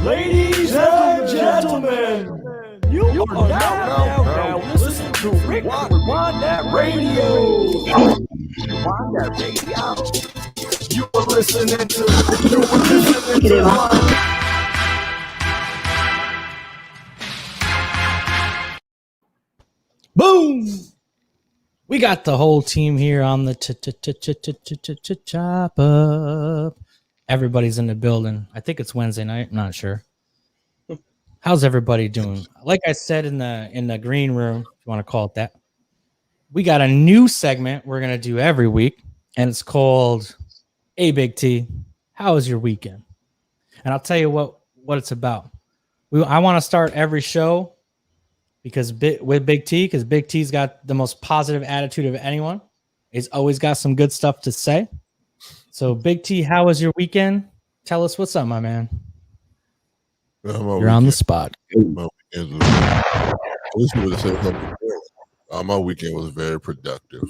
Ladies and gentlemen, you are now listening to Rick Rewind That Radio. Rewind That Radio. You are listening to Boom! We got the whole team here on the chop up. Everybody's in the building. I think it's Wednesday night. I'm not sure. How's everybody doing? Like I said in the green room, if you want to call it that, we got a new segment we're gonna do every week, and it's called "Hey Big T, how was your weekend?" And I'll tell you what it's about. I want to start every show because Big T's got the most positive attitude of anyone. He's always got some good stuff to say. So, Big T, how was your weekend? Tell us what's up, my man. You're on the spot. My weekend was very productive.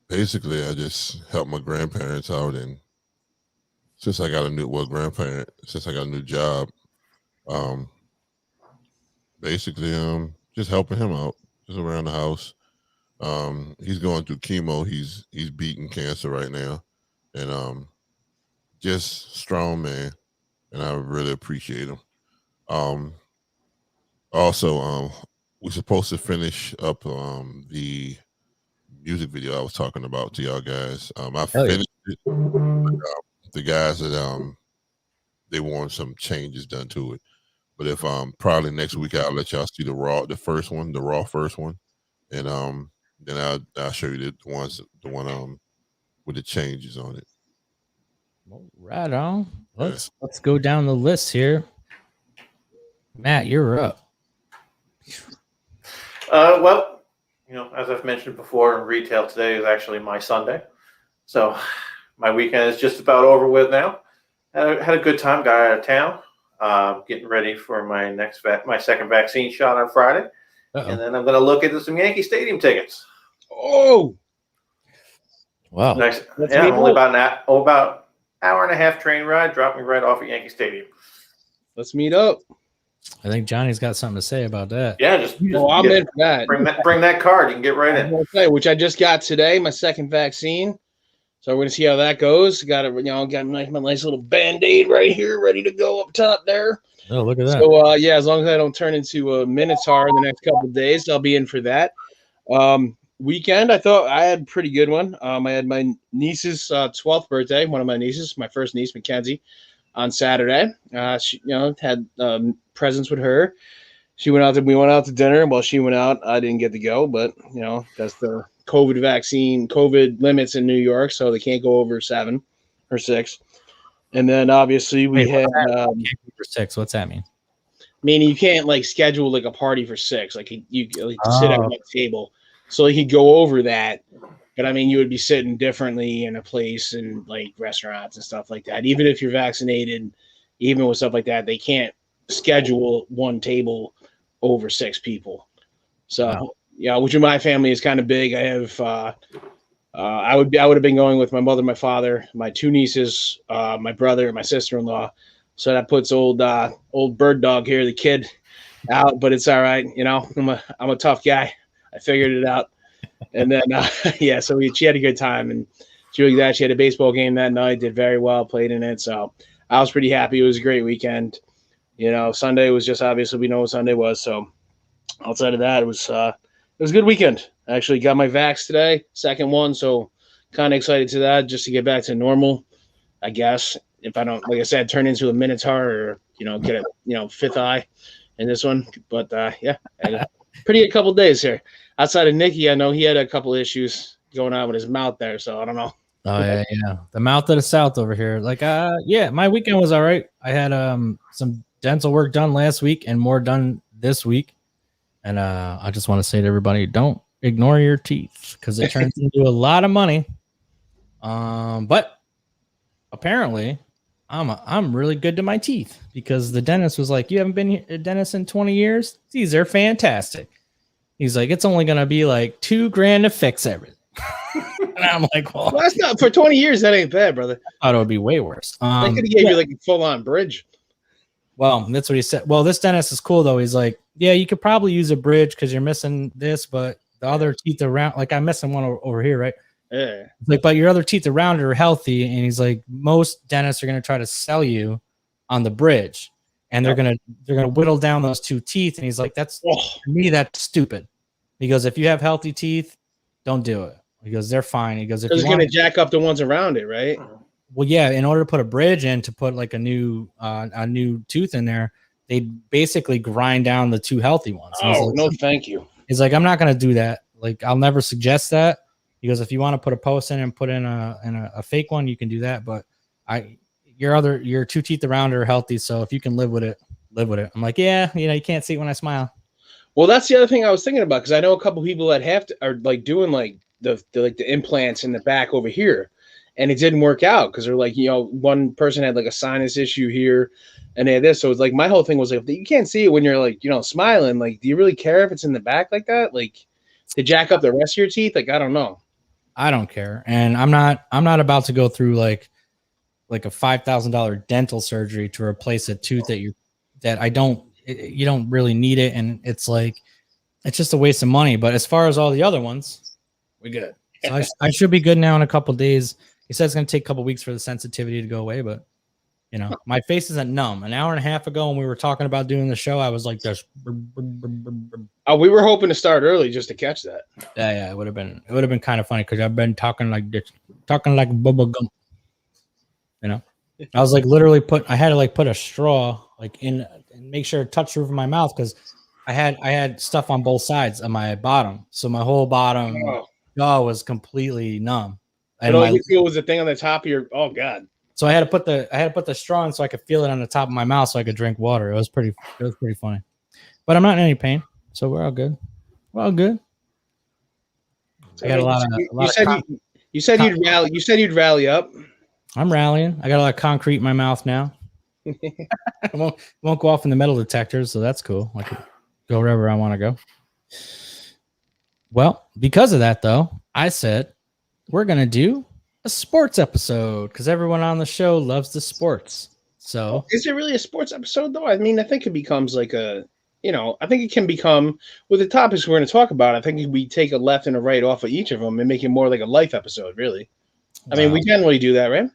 Basically, I just helped my grandparents out, and since I got a new job, basically, just helping him out, just around the house. He's going through chemo. He's beating cancer right now, and just strong man, and I really appreciate him. Also, we're supposed to finish up the music video I was talking about to y'all guys. I finished it. The guys that they want some changes done to it, but if probably next week I'll let y'all see the raw first one, and then I'll show you the one with the changes on it. Well, right on. Let's go down the list here. Matt, you're up. Well, as I've mentioned before, retail today is actually my Sunday, so my weekend is just about over with now. Had a good time. Got out of town. Getting ready for my second vaccine shot on Friday. Uh-oh. And then I'm going to look into some Yankee Stadium tickets. Oh, wow! Nice. Yeah, only about an hour and a half train ride. Dropped me right off at Yankee Stadium. Let's meet up. I think Johnny's got something to say about that. Yeah, I'm in for that. Bring that card. You can get right in. Which I just got today, my second vaccine. So we're going to see how that goes. Got my nice little Band-Aid right here, ready to go up top there. Oh, look at that. So, as long as I don't turn into a Minotaur in the next couple of days, I'll be in for that. Weekend, I thought I had a pretty good one. I had my niece's 12th birthday, one of my nieces, my first niece, Mackenzie, on Saturday. She, had presents with her. We went out to dinner. While she went out, I didn't get to go, but, that's the COVID limits in New York, so they can't go over 7 or 6. And then obviously we had for 6. What's that mean? Meaning you can't schedule a party for 6. You sit at a table, so you could go over that. But I mean, you would be sitting differently in a place and restaurants and stuff like that. Even if you're vaccinated, even with stuff like that, they can't schedule one table over 6 people. So which in my family is kind of big. I have I would have been going with my mother, my father, my 2 nieces, my brother, and my sister-in-law. So that puts old bird dog here, the kid, out. But it's all right, I'm a tough guy. I figured it out. And then so she had a good time, and she had a baseball game that night. Did very well, played in it. So I was pretty happy. It was a great weekend. Sunday was just obviously we know what Sunday was. So outside of that, it was a good weekend. I actually got my vax today, second one, so kind of excited to that, just to get back to normal, I guess. If I don't, like I said, turn into a Minotaur or, get a, 5th eye in this one. But, had a pretty good couple days here. Outside of Nicky, I know he had a couple issues going on with his mouth there, so I don't know. Oh, yeah. The mouth of the South over here. My weekend was all right. I had some dental work done last week and more done this week. And I just want to say to everybody, don't ignore your teeth because it turns into a lot of money. But apparently I'm really good to my teeth because the dentist was like, you haven't been a dentist in 20 years? These are fantastic. He's like, it's only going to be $2,000 to fix everything. And I'm like, well, that's not for 20 years. That ain't bad, brother. I thought it would be way worse. They could have gave you like a full-on bridge. Well, that's what he said. Well, this dentist is cool though. He's like, yeah, you could probably use a bridge because you're missing this, but the other teeth around, like I'm missing one over here, right? Yeah. It's like, but your other teeth around it are healthy, and he's like, most dentists are going to try to sell you on the bridge, and they're gonna whittle down those 2 teeth, and he's like, to me, that's stupid. He goes, if you have healthy teeth, don't do it. He goes, they're fine. He goes, if you're going to jack up the ones around it, right? Well, yeah. In order to put a bridge in, to put like a new tooth in there, they basically grind down the 2 healthy ones. Oh, no, thank you. He's like, I'm not going to do that. Like, I'll never suggest that. He goes, if you want to put a post in and put in a fake one, you can do that. But your 2 teeth around are healthy, so if you can live with it, live with it. I'm like, yeah, you can't see it when I smile. Well, that's the other thing I was thinking about, because I know a couple people that are like doing like the implants in the back over here, and it didn't work out because they're like, one person had like a sinus issue here, and they had this. So it's like my whole thing was like, you can't see it when you're like smiling. Like, do you really care if it's in the back like that? Like, to jack up the rest of your teeth? Like, I don't know. I don't care, and I'm not about to go through like a $5,000 dental surgery to replace a tooth you don't really need it, and it's just a waste of money. But as far as all the other ones, we good. So I should be good now in a couple of days. He said it's going to take a couple of weeks for the sensitivity to go away, but my face isn't numb. An hour and a half ago when we were talking about doing the show, I was like this. Oh, we were hoping to start early just to catch that. Yeah, it would have been kind of funny because I've been talking like this, talking like bubble gum. I was like literally I had to put a straw like in and make sure it touched the roof of my mouth because I had stuff on both sides of my bottom, so my whole bottom jaw was completely numb. And all you feel was a thing on the top of your god. So I had to put the straw in so I could feel it on the top of my mouth so I could drink water. It was pretty funny, but I'm not in any pain, so we're all good. We're all good. I got a lot of. You said you'd rally. You said you'd rally up. I'm rallying. I got a lot of concrete in my mouth now. I won't go off in the metal detectors, so that's cool. I can go wherever I want to go. Well, because of that, though, I said we're gonna do a sports episode because everyone on the show loves the sports. So, is it really a sports episode, though? I mean, I think it becomes like I think it can become with the topics we're going to talk about. I think we take a left and a right off of each of them and make it more like a life episode. Really, I mean, we generally do that, right?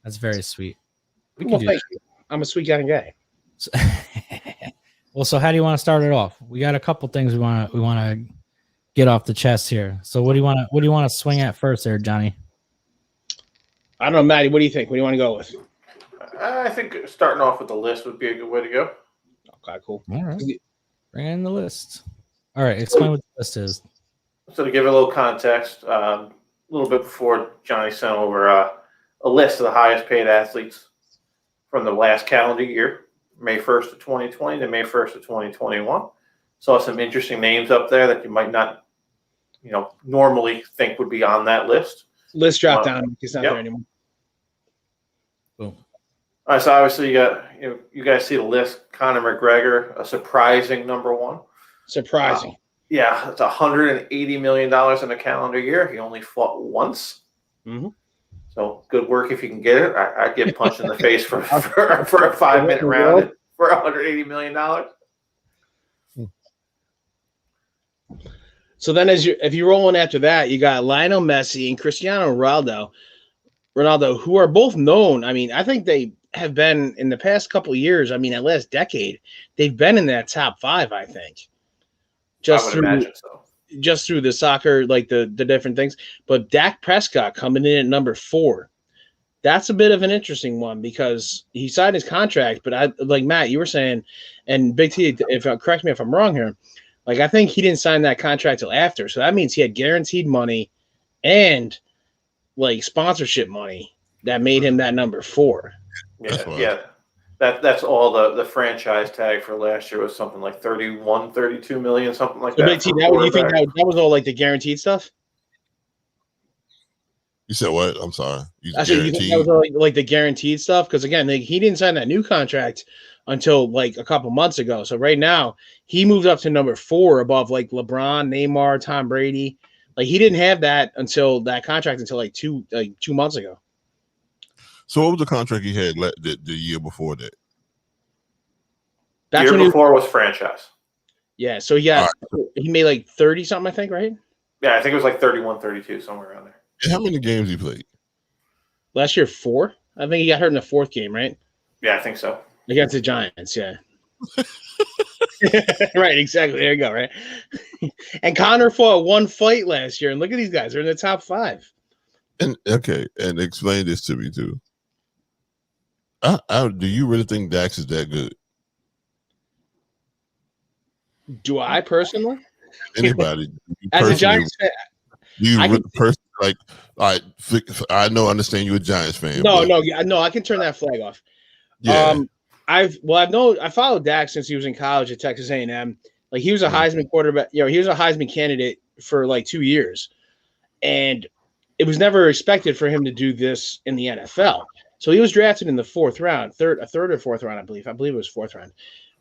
That's very sweet. Well, thank you. I'm a sweet kind of guy. So, well, so how do you want to start it off? We got a couple things we want to get off the chest here. So what do you want to swing at first, there, Johnny? I don't know, Matty. What do you think? What do you want to go with? I think starting off with the list would be a good way to go. Okay, cool. All right. Bring in the list. All right, explain what the list is. So to give it a little context, a little bit before Johnny sent over a list of the highest paid athletes from the last calendar year, May 1st of 2020 to May 1st of 2021. Saw some interesting names up there that you might not, normally think would be on that list. List dropped down. It's not there anymore. Boom. All right, so obviously you guys see the list. Conor McGregor, a surprising number one. Surprising. Yeah, it's $180 million in a calendar year. He only fought once. Mm-hmm. So good work if you can get it. I'd get punched in the face for a 5-minute round for $180 million. So then if you're rolling after that, you got Lionel Messi and Cristiano Ronaldo, who are both known. I mean, I think they have been in the past couple of years. I mean, at last decade, they've been in that top 5, I think. Just through the soccer, like the different things. But Dak Prescott coming in at number 4. That's a bit of an interesting one because he signed his contract. But I like Matt, you were saying, and Big T, correct me if I'm wrong here. Like, I think he didn't sign that contract till after. So that means he had guaranteed money and like sponsorship money that made him that number 4. Yeah. That's all the franchise tag for last year was something like 32 million, something like that. Big T, you think that was all like the guaranteed stuff? You said what? I'm sorry. I said you think that was all like the guaranteed stuff? Because again, he didn't sign that new contract until like a couple months ago. So right now he moved up to number 4 above like LeBron, Neymar, Tom Brady. Like he didn't have that until that contract until like 2 months ago. So what was the contract he had the year before that? The year before was franchise. Yeah, so he made like 30 something, I think, right? Yeah, I think it was like 31, 32, somewhere around there. And how many games he played? Last year, 4. I think he got hurt in the 4th game, right? Yeah, I think so. Against the Giants, yeah. Right, exactly. There you go, right? And Connor fought 1 fight last year, and look at these guys. They're in the top 5. And and explain this to me too. Do you really think Dax is that good? Do I personally? Anybody? As a Giants fan, I understand you're a Giants fan. No, I can turn that flag off. Yeah. I followed Dak since he was in college at Texas A&M. Like he was a Heisman quarterback. He was a Heisman candidate for like 2 years, and it was never expected for him to do this in the NFL. So he was drafted in the 4th round, a third or 4th round, I believe. I believe it was 4th round.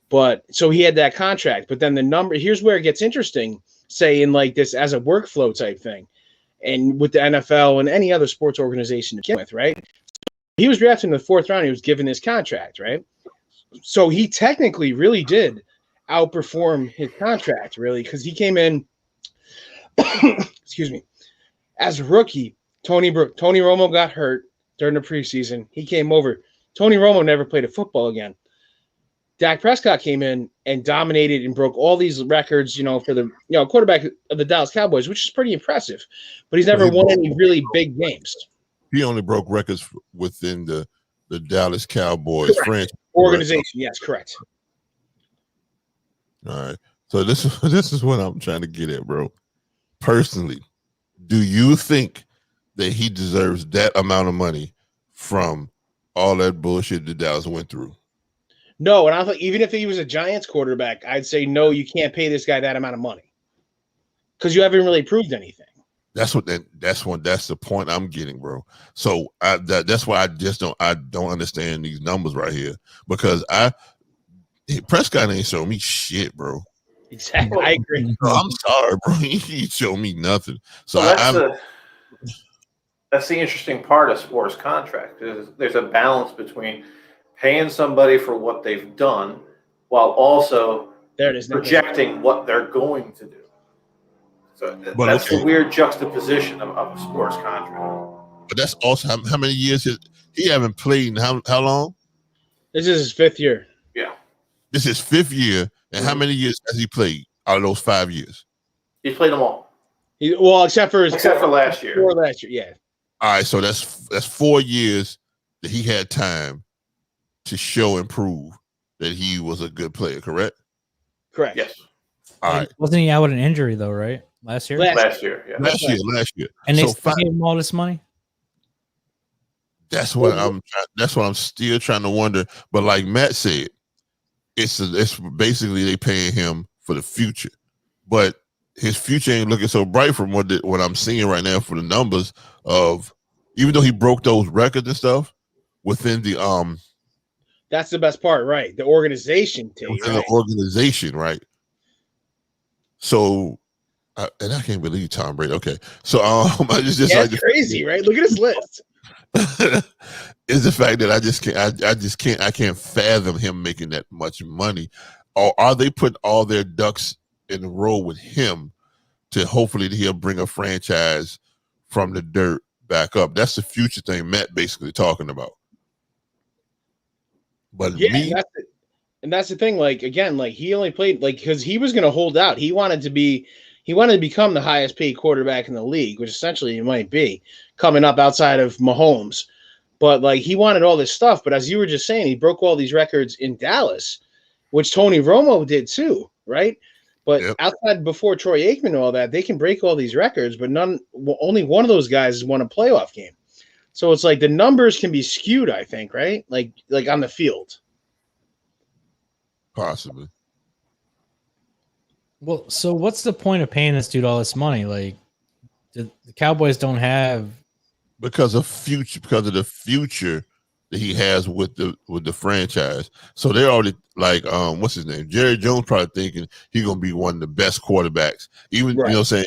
But so he had that contract. But then the number, here's where it gets interesting, say in like this as a workflow type thing, and with the NFL and any other sports organization to begin with, right? He was drafted in the 4th round. He was given this contract, right? So he technically really did outperform his contract, really, because he came in, excuse me, as a rookie. Tony Romo got hurt during the preseason. He came over. Tony Romo never played a football again. Dak Prescott came in and dominated and broke all these records, for the quarterback of the Dallas Cowboys, which is pretty impressive. But he's never won any really big games. He only broke records within the Dallas Cowboys franchise organization. Yes, correct. All right. So this is what I'm trying to get at, bro. Personally, do you think that he deserves that amount of money from all that bullshit that Dallas went through? No, and I thought even if he was a Giants quarterback, I'd say no, you can't pay this guy that amount of money because you haven't really proved anything. That's the point I'm getting, bro. So that's why I don't understand these numbers right here because Prescott ain't show me shit, bro. Exactly, I agree. No, I'm sorry, bro. He showed me nothing. So that's the interesting part of sports contract. There's a balance between paying somebody for what they've done while also projecting what they're going to do. So that's the weird juxtaposition of a sports contract. But that's also how many years he haven't played in how long? This is his 5th year. Yeah. This is 5th year. And how many years has he played out of those 5 years? He's played them all. Except for last year. For last year, yeah. All right, so that's 4 years that he had time to show and prove that he was a good player, correct? Correct. Yes. All right. Wasn't he out with an injury though, right? Last year? Last year, yeah. Last year. And they still gave him all this money? That's what I'm still trying to wonder. But like Matt said, it's basically they paying him for the future. But his future ain't looking so bright from what I'm seeing right now for the numbers of, even though he broke those records and stuff within the that's the best part, right? The organization team, the organization, right? So, and I can't believe Tom Brady. Okay, so it's just that's crazy, right? Look at his list. Is the fact that I can't fathom him making that much money, or are they putting all their ducks in a row with him to hopefully he'll bring a franchise from the dirt back up? That's the future thing Matt basically talking about. But yeah, that's the thing. Like again, like he only played because he was going to hold out. He wanted to become the highest paid quarterback in the league, which essentially he might be coming up outside of Mahomes. But like he wanted all this stuff. But as you were just saying, he broke all these records in Dallas, which Tony Romo did too, right? But outside before Troy Aikman and all that, they can break all these records, but only one of those guys has won a playoff game. So it's like the numbers can be skewed, I think, right? Like on the field. Possibly. Well, so what's the point of paying this dude all this money? Like the Cowboys don't have because of the future that he has with the franchise. So they're already like what's his name? Jerry Jones probably thinking he's gonna be one of the best quarterbacks. Even you know what I'm saying?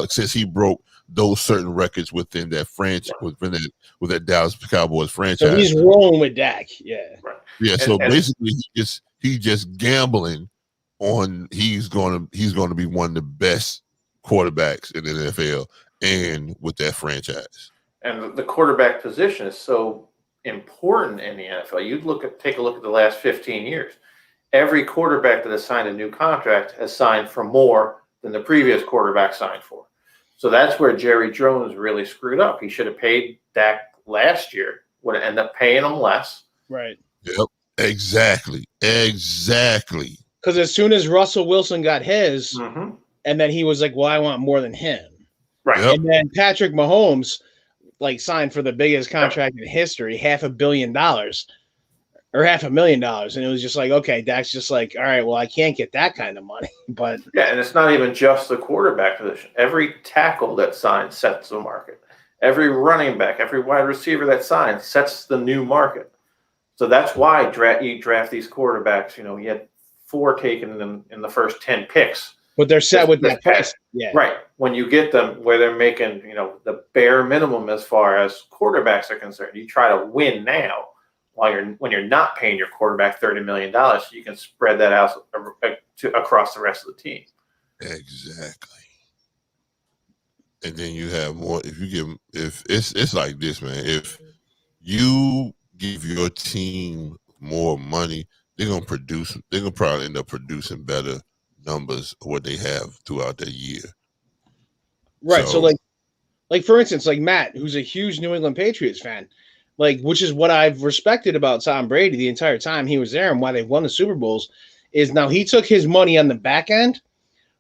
since he broke those certain records within that franchise, within that Dallas Cowboys franchise. So he's rolling with Dak. Yeah. Right. Yeah. So basically, he's just gambling on he's going to be one of the best quarterbacks in the NFL and with that franchise. And the quarterback position is so important in the NFL. Take a look at the last 15 years. Every quarterback that has signed a new contract has signed for more than the previous quarterback signed for. So that's where Jerry Jones really screwed up. He should have paid Dak last year, would have ended up paying him less. Right. Yep. Exactly. Because as soon as Russell Wilson got his, and then he was like, well, I want more than him. Right. Yep. And then Patrick Mahomes signed for the biggest contract in history, $500 million or $500,000. And it was just like, okay, Dak's just like, all right, well, I can't get that kind of money. But yeah, and it's not even just the quarterback position. Every tackle that signs sets the market. Every running back, every wide receiver that signs sets the new market. So that's why you draft these quarterbacks. You had 4 taken in the first 10 picks. But they're set with that price. Yeah. Right. When you get them where they're making, the bare minimum as far as quarterbacks are concerned, you try to win now when you're not paying your quarterback $30 million, so you can spread that out across the rest of the team. Exactly. And then you have more. If it's like this, man. If you give your team more money, they're gonna produce. They're gonna probably end up producing better numbers of what they have throughout the year. Right. So like for instance, like Matt, who's a huge New England Patriots fan, which is what I've respected about Tom Brady the entire time he was there and why they won the Super Bowls, is now he took his money on the back end,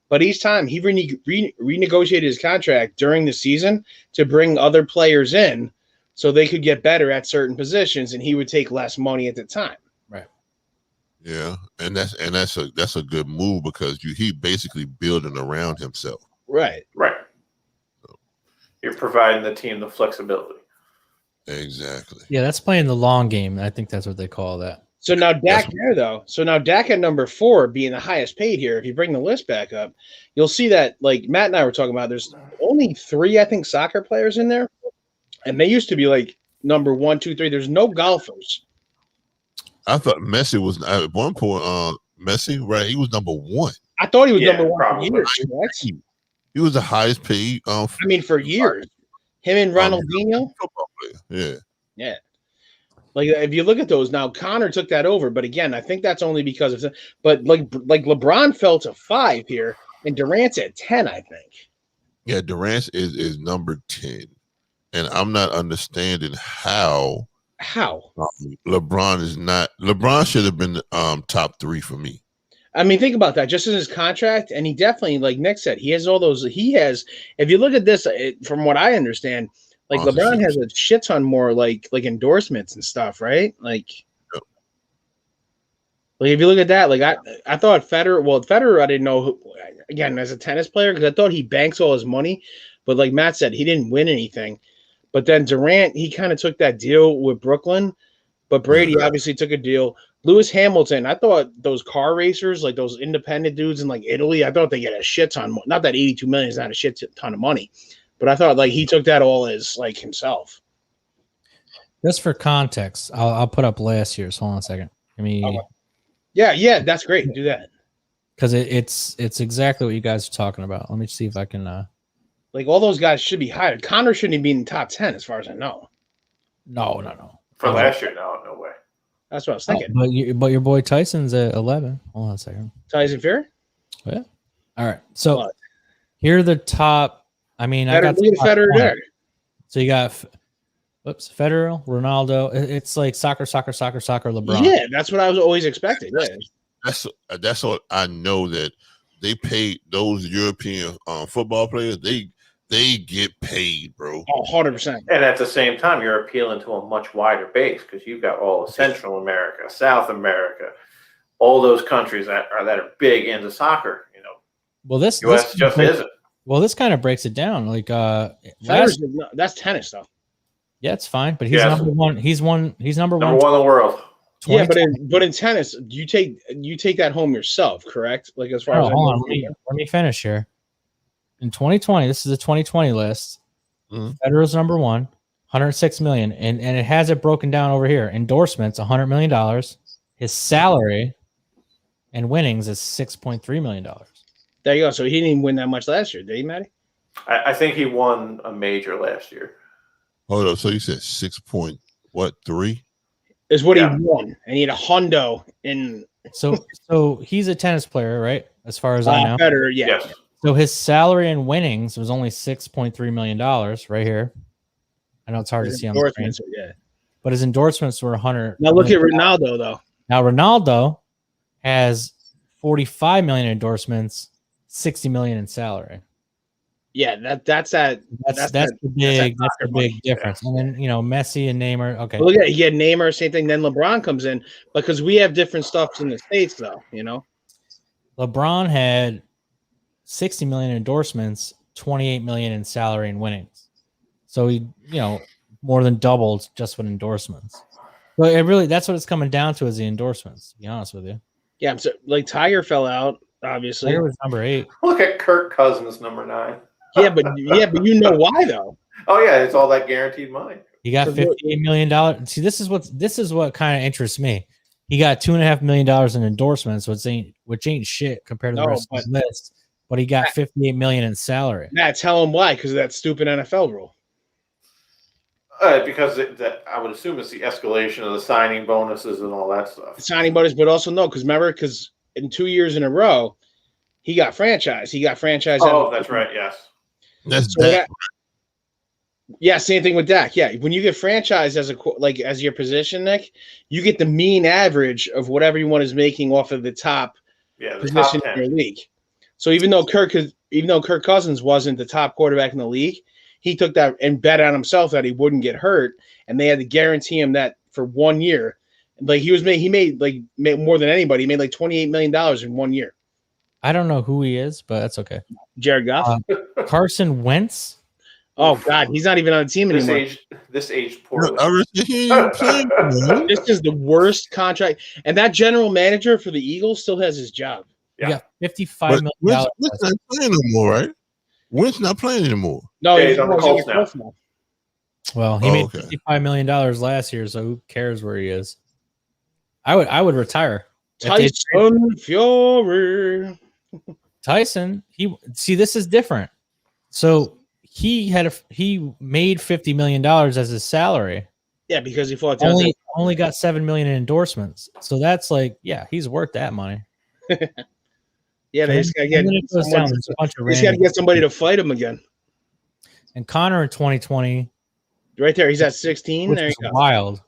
but each time he renegotiated his contract during the season to bring other players in so they could get better at certain positions, and he would take less money at the time. Right. Yeah, and that's a good move because he basically building around himself. Right. Right. So you're providing the team the flexibility. Exactly. Yeah, that's playing the long game. I think that's what they call that. So now Dak there, though. So now Dak at number 4 being the highest paid here. If you bring the list back up, you'll see that, like Matt and I were talking about, there's only 3, I think, soccer players in there. And they used to be like number 1, 2, 3. There's no golfers. I thought Messi was at one point. Messi, right? He was number 1. I thought he was number 1 probably. for years. Correct? He was the highest paid. For years. Him and Ronaldinho. Football player. Yeah. Like if you look at those now, Connor took that over, but again, I think that's only because of. But like LeBron fell to 5 here, and Durant's at 10, I think. Yeah, Durant is number 10, and I'm not understanding how. LeBron is not. LeBron should have been top 3 for me. I mean, think about that. Just in his contract, and he definitely, like Nick said, he has all those. He has. If you look at this, from what I understand, like LeBron has a shit ton more like endorsements and stuff, right? Like if you look at that, like I thought Federer. Well, Federer, I didn't know who, again as a tennis player because I thought he banks all his money, but like Matt said, he didn't win anything. But then Durant, he kind of took that deal with Brooklyn, but Brady obviously took a deal. Lewis Hamilton, I thought those car racers, like those independent dudes in like Italy, I thought they get a shit ton more. Not that 82 million is not a shit ton of money, but I thought like he took that all as like himself. Just for context, I'll put up last year's. Hold on a second. I mean, okay. Yeah, that's great. Do that because it's exactly what you guys are talking about. Let me see if I can. Like all those guys should be higher. Connor shouldn't be in the top 10 as far as I know. No. For last year, no way. That's what I was thinking. But your boy Tyson's at 11. Hold on a second. Tyson Fury? Yeah. All right. So here are the top. I mean, I got Federer there. So you got, Federer, Ronaldo. It's like soccer, LeBron. Yeah, that's what I was always expecting. Yeah. That's what I know that they paid those European football players. They get paid, bro. Oh, 100%. And at the same time, you're appealing to a much wider base because you've got all of Central America, South America, all those countries that are big into soccer. Well, this US just isn't. Well, this kind of breaks it down. Like, that's tennis stuff. Yeah, it's fine, but he's number 1. He's number 1. Number 1 in the world. Yeah, but in tennis, you take that home yourself, correct? Like as far as hold on, let me finish here. In 2020, this is a 2020 list. Federer's number 1, 106 million, and it has it broken down over here. Endorsements, $100 million. His salary and winnings is $6.3 million. There you go. So he didn't even win that much last year, did he, Matty? I think he won a major last year. Hold up. So you said 6.3 is what he won, and he had a hundo in. So he's a tennis player, right? As far as I know. Better, yeah. Yes. So his salary and winnings was only $6.3 million right here. I know it's hard to see on the screen. Yeah. But his endorsements were 100. Now look at Ronaldo, though. Now Ronaldo has 45 million endorsements, 60 million in salary. Yeah, that's the big difference. And then Messi and Neymar. Okay. Well, look at you get Neymar, same thing. Then LeBron comes in because we have different stuff in the States, though. LeBron had 60 million endorsements, 28 million in salary and winnings. So he, more than doubled just with endorsements. But that's what it's coming down to is the endorsements, to be honest with you. Yeah, so like Tiger fell out, obviously. Tiger was number 8. Look at Kirk Cousins, number 9. Yeah, but you know why though? Oh yeah, it's all that guaranteed money. He got $58 million. See, this is what kind of interests me. He got $2.5 million in endorsements, which ain't shit compared to the rest of his list. But he got $58 million in salary. Matt, tell him why, because of that stupid NFL rule. Because I would assume it's the escalation of the signing bonuses and all that stuff. Signing bonus, but also no, because in 2 years in a row, he got franchised. Oh, that's right. Yes. That's Dak. Yeah, same thing with Dak. Yeah, when you get franchised as your position, Nick, you get the mean average of what everyone is making off of the top position in your league. So even though Kirk Cousins wasn't the top quarterback in the league, he took that and bet on himself that he wouldn't get hurt, and they had to guarantee him that for 1 year. Like he made more than anybody. He made like $28 million in 1 year. I don't know who he is, but that's okay. Jared Goff, Carson Wentz. Oh God, he's not even on the team anymore. This age poorly. This is the worst contract, and that general manager for the Eagles still has his job. Yeah, he got $55 million. Wentz not playing no more, right? Wentz not playing anymore. No, he's on the Colts now. Well, he made $55 million last year, so who cares where he is? I would retire. Tyson Fury. Tyson, this is different. So he made $50 million as his salary. Yeah, because he fought only got $7 million in endorsements. So that's he's worth that money. Yeah, they just got to get somebody to fight him again. And Connor in 2020, right there, he's at 16. There you go. Wild.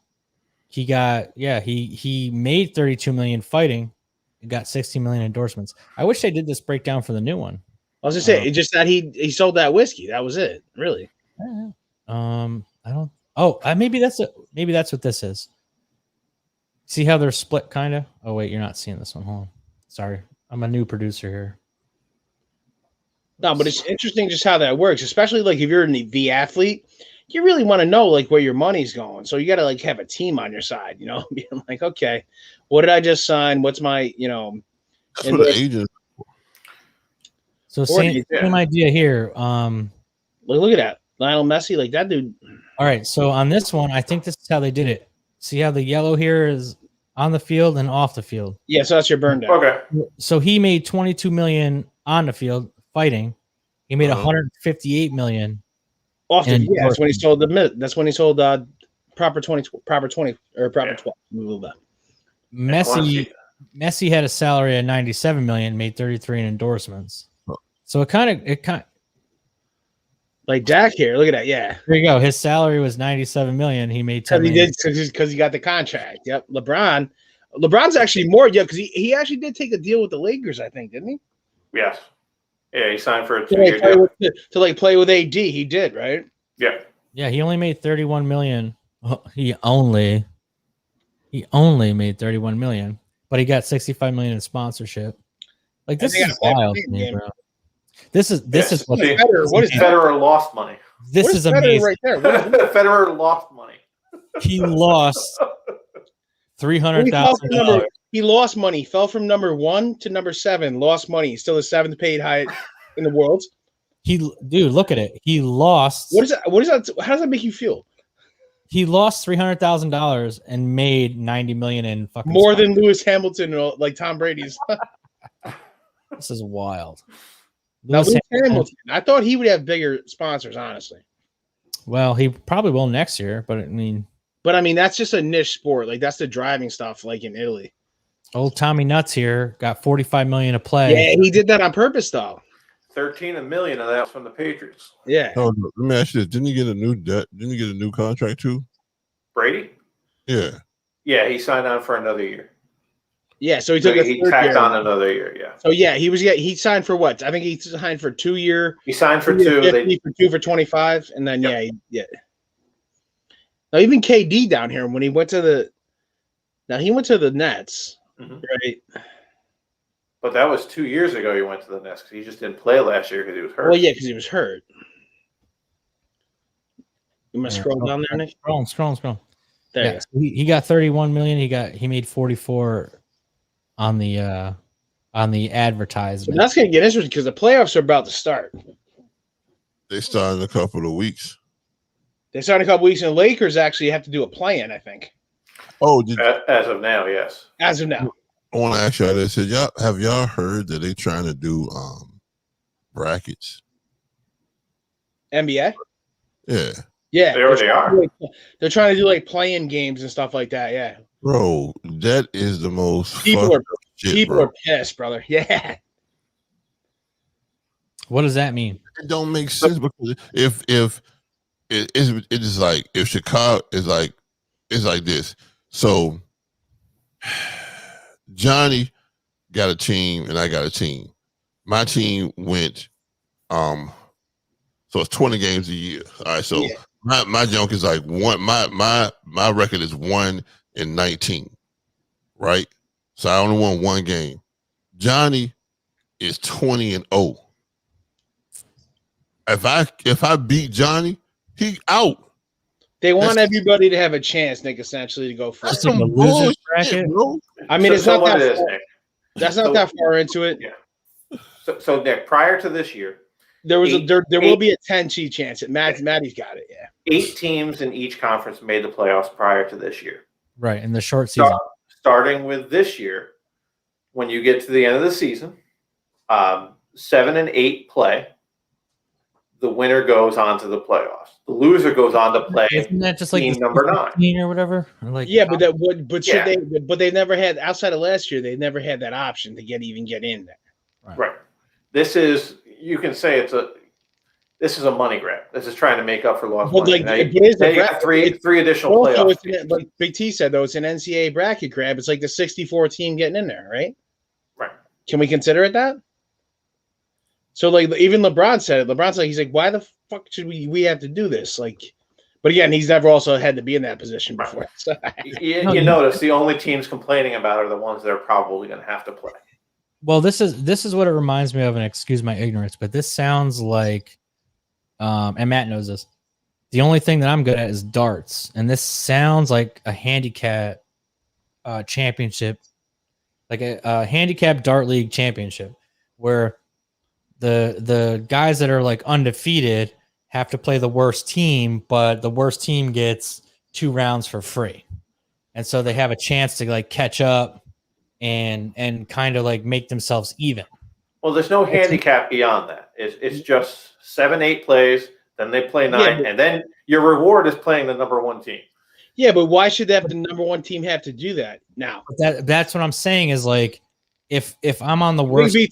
He got he made 32 million fighting. He got 60 million endorsements. I wish they did this breakdown for the new one. I was gonna say, it's just that he sold that whiskey. That was it, really. I don't. Oh, maybe that's what this is. See how they're split, kind of. Oh wait, you're not seeing this one. Hold on. Sorry, I'm a new producer here. No, but it's interesting just how that works, especially like if you're the athlete. You really want to know where your money's going, so you got to have a team on your side, being like, okay, what did I just sign? What's my, That's what the agent. So same idea here. Look at that, Lionel Messi, that dude. All right, so on this one, I think this is how they did it. See how the yellow here is on the field and off the field. Yeah, so that's your burn down. Okay. So he made 22 million on the field fighting. He made 158 million. Often, yeah, that's when he sold proper 20 or proper 12. Messi had a salary of 97 million, made 33 in endorsements. So it kind of like Dak here. Look at that. Yeah, there you go. His salary was 97 million. He made 10 million. Because he got the contract. Yep. LeBron's actually more. Yeah, because he actually did take a deal with the Lakers, I think, didn't he? Yes. Yeah, he signed for a 2-year deal. To play with AD, he did, right? Yeah. Yeah, he only made 31 million. He only made 31 million, but he got 65 million in sponsorship. This is wild to me, bro. This is what's better. What is Federer lost money? This is amazing. Right there. Federer lost money. He lost $300,000. He lost money. Fell from number 1 to number 7. Lost money. Still the 7th paid highest in the world. Dude, look at it. He lost. What is that? How does that make you feel? He lost $300,000 and made $90 million in fucking more than Lewis Hamilton, like Tom Brady's. This is wild. Lewis Hamilton. I thought he would have bigger sponsors, honestly. Well, he probably will next year, but I mean, that's just a niche sport. Like that's the driving stuff, like in Italy. Old Tommy Nuts here got $45 million to play. Yeah, he did that on purpose, though. 13 million of that was from the Patriots. Yeah. Oh, let me ask you this: didn't he get a new contract too? Brady? Yeah. Yeah, he signed on for another year. Yeah, so he tacked on another year. Yeah. So yeah, he signed for what? I think he signed for 2 year. He signed for 2. 50, for 2 for 25, and then yeah. Now even KD down here when he went to the Nets, right? But that was 2 years ago. He went to the Nets because he just didn't play last year because he was hurt. Well, yeah, because he was hurt. You must scroll down there, Nick. Scroll. There. Yeah, so he got 31 million. He made 44 on the advertisement. So that's gonna get interesting because the playoffs are about to start. They start in a couple of weeks. And the Lakers actually have to do a play-in, I think. Oh, as of now, yes. As of now. I want to ask y'all this: have y'all heard that they trying to do brackets? NBA? Yeah. Yeah. They already are. They're trying to do like play-in games and stuff like that. Yeah. Bro, that is the most people shit, are pissed, brother. Yeah. What does that mean? It don't make sense because if it is like if Chicago is like it's like this. So Johnny got a team and I got a team. My team went so it's 20 games a year. All right, so my junk is like my record is 1-19, right? So I only won one game. Johnny is 20-0. If I beat Johnny, he out. They want everybody to have a chance, Nick, essentially to go for That's some bullshit, bracket, bro. I mean, it's not that far. That's not that far into it. Yeah. So Nick, prior to this year, there will be a 10-cheat chance. Matty's got it. Yeah. 8 teams in each conference made the playoffs prior to this year. Right, in the short season. Starting with this year, when you get to the end of the season, 7 and 8 play. The winner goes on to the playoffs. The loser goes on to play. Isn't that just like team number 9 or whatever? Or like they never had outside of last year. They never had that option to get in there. Right. This is you can say this is a money grab. This is trying to make up for lost money. You got three additional playoffs. Like Big T said, though, it's an NCAA bracket grab. It's like the 64 team getting in there, right? Right. Can we consider it that? So, like, even LeBron said it. LeBron's like, he's like, why the fuck should we have to do this? Like, but again, he's never also had to be in that position before. So. You notice the only teams complaining about are the ones that are probably going to have to play. Well, this is what it reminds me of, and excuse my ignorance, but this sounds like, and Matt knows this. The only thing that I'm good at is darts, and this sounds like a handicap championship, like a handicap dart league championship, where the guys that are like undefeated have to play the worst team, but the worst team gets 2 rounds for free. And so they have a chance to like catch up and kind of like make themselves even. Well, there's no handicap beyond that. It's just 7-8 plays, then they play 9, and then your reward is playing the number 1 team. Yeah, but why should the number 1 team have to do that now? That's what I'm saying is like, if I'm on the worst, Big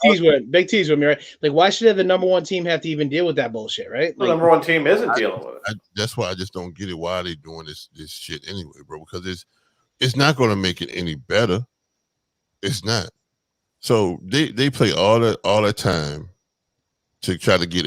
T's with me, right? Like, why should the number 1 team have to even deal with that bullshit, right? The number 1 team isn't dealing with it. That's why I just don't get it. Why are they doing this shit anyway, bro? Because it's not going to make it any better. It's not. So they play all that time to try to get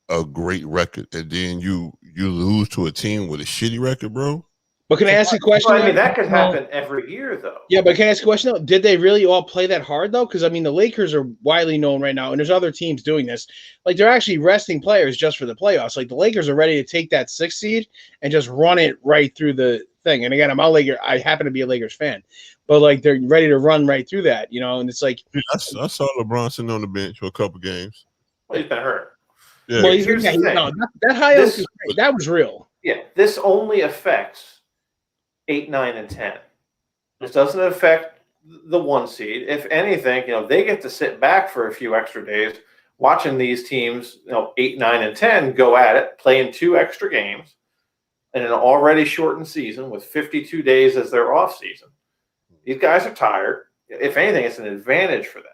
a great record, and then you lose to a team with a shitty record, bro. But can I ask a question? Well, I mean, that could happen every year, though. Yeah, but can I ask a question, though? Did they really all play that hard, though? Because, I mean, the Lakers are widely known right now, and there's other teams doing this. Like, they're actually resting players just for the playoffs. Like, the Lakers are ready to take that 6th seed and just run it right through the thing. And, again, I'm a Laker. I happen to be a Lakers fan. But, like, they're ready to run right through that, you know? And it's like – I saw LeBron sitting on the bench for a couple games. Well, he's been hurt. Yeah. Well, Here's the thing. That high oak is great. That was real. Yeah, this only affects 8, 9, and 10. This doesn't affect the 1 seed. If anything, they get to sit back for a few extra days watching these teams, 8, 9, and 10 go at it, playing 2 extra games in an already shortened season with 52 days as their off season. These guys are tired. If anything, it's an advantage for them.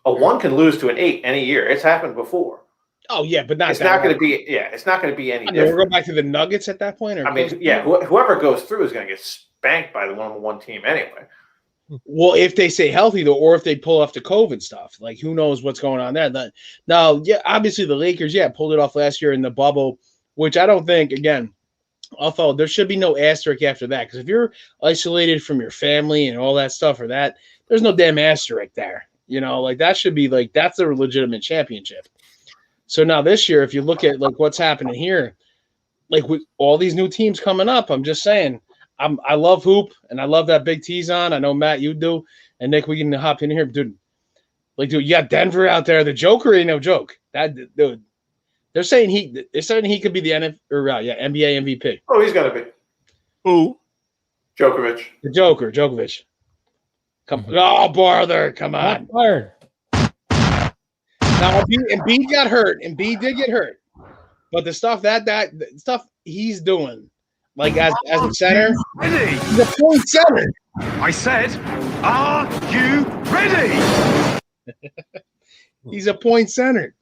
A 1 can lose to an 8 any year. It's happened before. Oh yeah, but it's not going to be. Yeah, it's not going to be any different. We'll go back to the Nuggets at that point. Whoever goes through is going to get spanked by the number 1 team anyway. Well, if they stay healthy though, or if they pull off the COVID stuff, like who knows what's going on there. Now, yeah, obviously the Lakers, pulled it off last year in the bubble, which I don't think. Again, although there should be no asterisk after that, because if you're isolated from your family and all that stuff, or that, there's no damn asterisk there. That should be that's a legitimate championship. So now this year, if you look at what's happening here, with all these new teams coming up, I'm just saying, I love hoop and I love that Big T's on. I know Matt, you do, and Nick, we can hop in here, dude. Dude, you got Denver out there. The Joker ain't no joke. That dude, they're saying he could be the NBA MVP. Oh, he's gonna be. Who? Djokovic. The Joker, Djokovic. Come, brother, come on. Now, Embiid got hurt. Embiid did get hurt. But the stuff that stuff he's doing, as a center, he's a point center. I said, are you ready? He's a point center.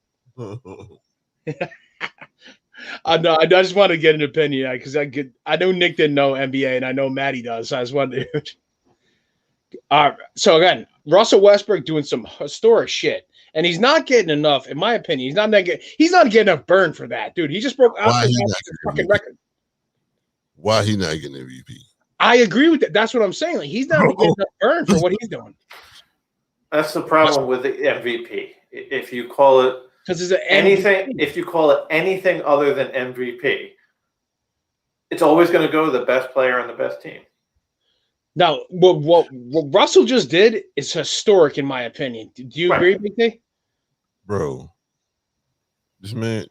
I know. I just want to get an opinion because I know Nick didn't know NBA and I know Matty does. So I just wanted to. So again, Russell Westbrook doing some historic shit. And he's not getting enough, in my opinion. He's not getting enough burn for that, dude. He just broke out the fucking record. Why he not getting MVP? I agree with that. That's what I'm saying. He's not getting enough burn for what he's doing. That's the problem with the MVP. If you call it if you call it anything other than MVP, it's always going to go to the best player on the best team. Now, what Russell just did is historic, in my opinion. Do you agree, Big T? Bro, this man,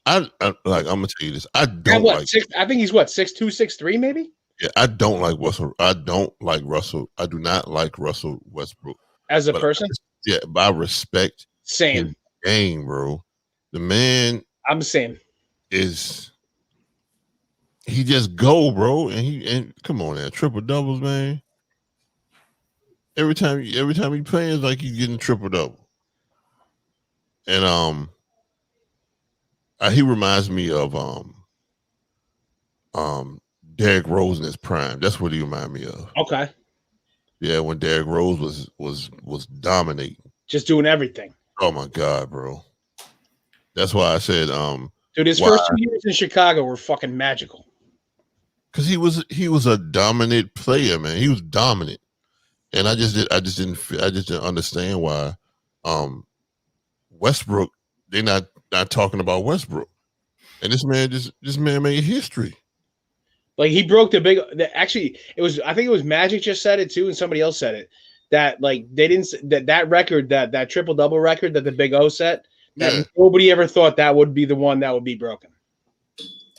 I'm gonna tell you this. I don't like. I think he's 6'2", 6'3", maybe. Yeah, I don't like Russell. I don't like Russell. I do not like Russell Westbrook as a person. But I respect same his game, bro. The man, I'm the same. He just go, bro, and come on now, triple doubles, man. Every time he plays, like he's getting triple double. And he reminds me of Derrick Rose in his prime. That's what he reminds me of. Okay. Yeah, when Derrick Rose was dominating, just doing everything. Oh my God, bro. That's why I said, dude, his first 2 years in Chicago were fucking magical. Because he was a dominant player, man. He was dominant, and I just didn't understand why Westbrook, they're not talking about Westbrook, and this man made history. He broke actually I think it was Magic just said it too, and somebody else said it that they didn't that record that triple double record that the Big O set that nobody ever thought that would be the one that would be broken.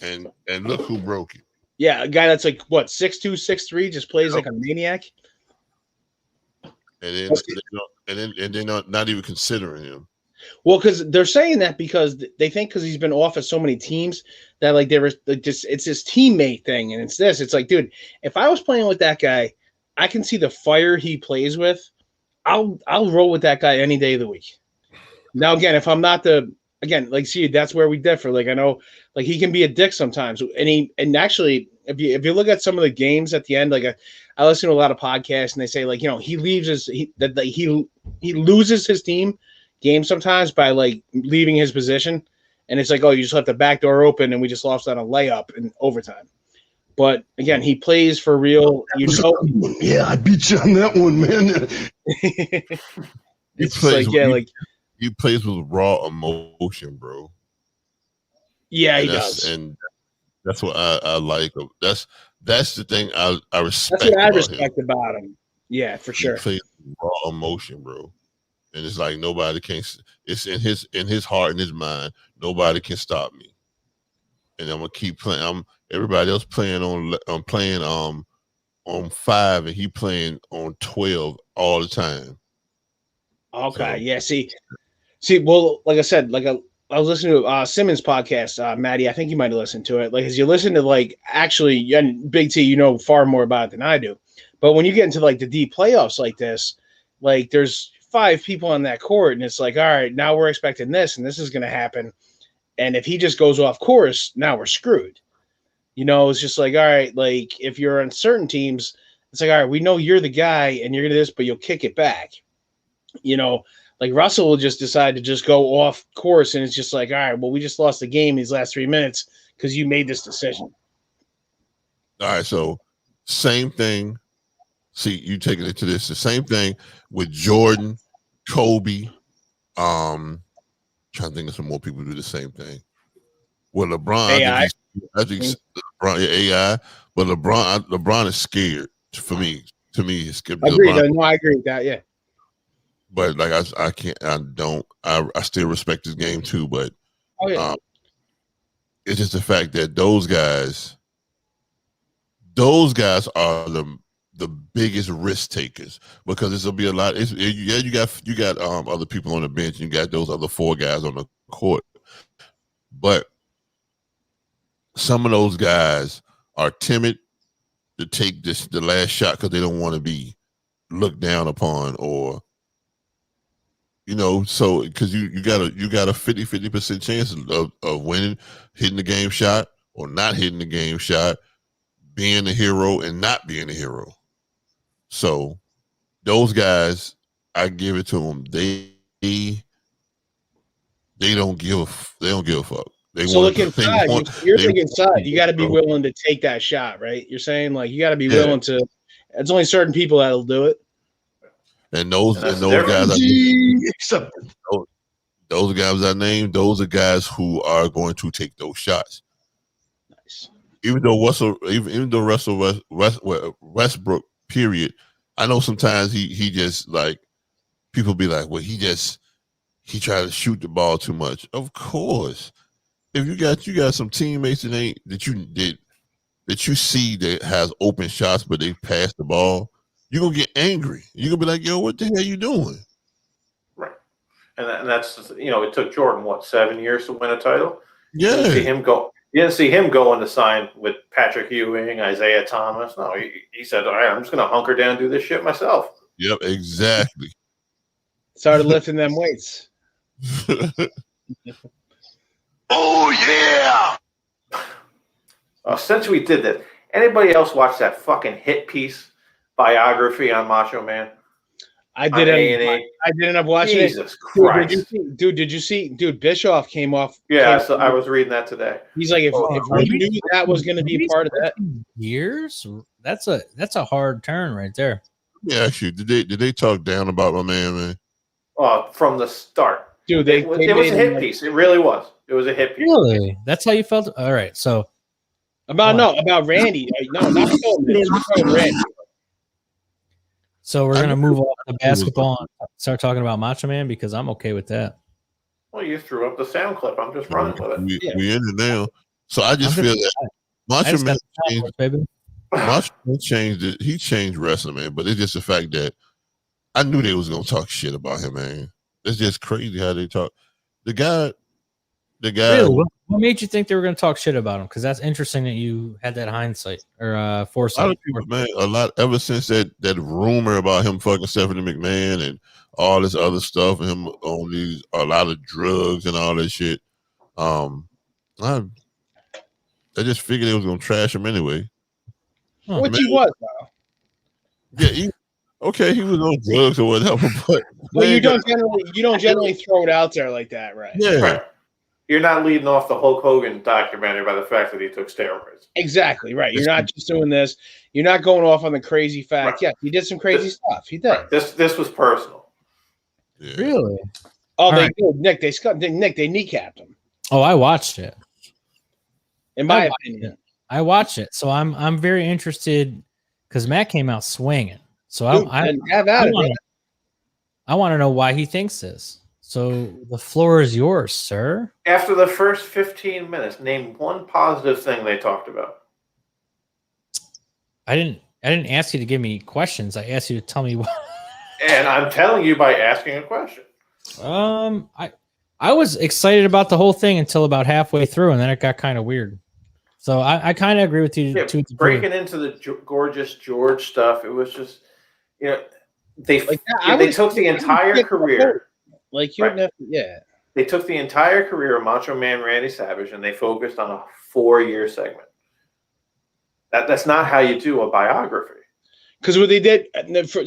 And look who broke it. Yeah, a guy that's 6'2", 6'3", just plays like a maniac. And then they're not even considering him. Well, because they're saying that because they think because he's been off of so many teams that it's his teammate thing, and it's this. It's dude, if I was playing with that guy, I can see the fire he plays with. I'll roll with that guy any day of the week. Now again, if I'm not see, that's where we differ. I know, he can be a dick sometimes, and actually, if you look at some of the games at the end, I listen to a lot of podcasts, and they say he leaves he loses his team game sometimes by leaving his position, and it's you just left the back door open, and we just lost on a layup in overtime. But again, he plays for real. Yeah, I beat you on that one, man. He plays with raw emotion, bro. Yeah, he does, and that's what I like. That's the thing I respect. That's what I respect about him. Yeah, for sure. He plays with raw emotion, bro, and it's like nobody can. It's in his heart and his mind. Nobody can stop me, and I'm gonna keep playing. Everybody else playing on 5, and he playing on 12 all the time. Okay, So, yeah. See. Well, like I said, I was listening to Simmons' podcast, Matty. I think you might have listened to it. Like, as you listen to actually, and Big T, you know far more about it than I do. But when you get into the deep playoffs like this, there's 5 people on that court, and it's like, all right, now we're expecting this, and this is going to happen. And if he just goes off course, now we're screwed. It's just like, all right, if you're on certain teams, it's like, all right, we know you're the guy, and you're gonna do this, but you'll kick it back. Russell will just decide to just go off course, and it's just like, all right, well, we just lost the game these last 3 minutes because you made this decision. All right, so same thing. See, you taking it to this. The same thing with Jordan, Kobe. Trying to think of some more people who do the same thing. Well, LeBron, AI. I think LeBron, AI, but LeBron is scared. For me, to me, he's scared. Agreed. No, I agree with that. Yeah. But I can't. I still respect his game too. But it's just the fact that those guys are the biggest risk takers, because this will be a lot. You got other people on the bench. You got those other 4 guys on the court, but some of those guys are timid to take the last shot because they don't want to be looked down upon, or so because you got a 50% chance of winning, hitting the game shot or not hitting the game shot, being a hero and not being a hero. So those guys, I give it to them. They don't give a fuck. Look inside. You're thinking inside. You got to be willing to take that shot, right? You're saying you got to be willing to. It's only certain people that'll do it. And those guys, those guys I named, those are guys who are going to take those shots. Nice. Even though Westbrook, period. I know sometimes he just people be like, well, he tried to shoot the ball too much. Of course, if you got some teammates that you see that has open shots but they pass the ball, you're gonna get angry. You're gonna be like, yo, what the hell are you doing? Right. And that's it took Jordan 7 years to win a title. Yeah. You didn't see him going to sign with Patrick Ewing, Isaiah Thomas. No, he said, all right, I'm just gonna hunker down and do this shit myself. Yep, exactly. Started lifting them weights. Oh yeah! Since we did that, anybody else watch that fucking hit piece biography on Macho Man? I didn't end up watching Jesus it. Christ. Did you see? Dude, Bischoff came off. Yeah, I was reading that today. He's like, if we knew that was going to be part of that. Years? That's a hard turn right there. Yeah, actually, did they talk down about my man? From the start. Dude, it was a hit piece. It really was. It was a hit piece. Really? That's how you felt? All right, so. About Randy. No, not Randy. So we're going to move off the basketball and start talking about Macho Man, because I'm okay with that. Well, you threw up the sound clip. I'm just running with it. We in it now. So I just feel that Macho Man changed it. He changed wrestling, man. But it's just the fact that I knew they was going to talk shit about him, man. It's just crazy how they talk. The guy. Really? What made you think they were going to talk shit about him? Because that's interesting that you had that hindsight or foresight. A lot of people, man, ever since that rumor about him fucking Stephanie McMahon and all this other stuff, and him on a lot of drugs and all that shit. I just figured they was going to trash him anyway. Which he was, though. Yeah, he was on drugs or whatever, but you don't generally throw it out there like that, right? Yeah. Right. You're not leading off the Hulk Hogan documentary by the fact that he took steroids. Exactly, right. You're not just doing this. You're not going off on the crazy fact. Right. Yeah, he did some crazy stuff. He did. Right. This was personal. Yeah. Really? Oh, they did. Nick, they kneecapped him. Oh, I watched it. In my opinion. I watched it. So I'm very interested because Matt came out swinging. So I I want to know why he thinks this. So the floor is yours, sir. After the first 15 minutes, name one positive thing they talked about. I didn't ask you to give me questions. I asked you to tell me what. And I'm telling you by asking a question. I was excited about the whole thing until about halfway through, and then it got kind of weird. So I kind of agree with you. Yeah, breaking into the Gorgeous George stuff, it was just, they took the entire career. Like you, right. They took the entire career of Macho Man Randy Savage and they focused on a 4-year segment. That's not how you do a biography. Because what they did,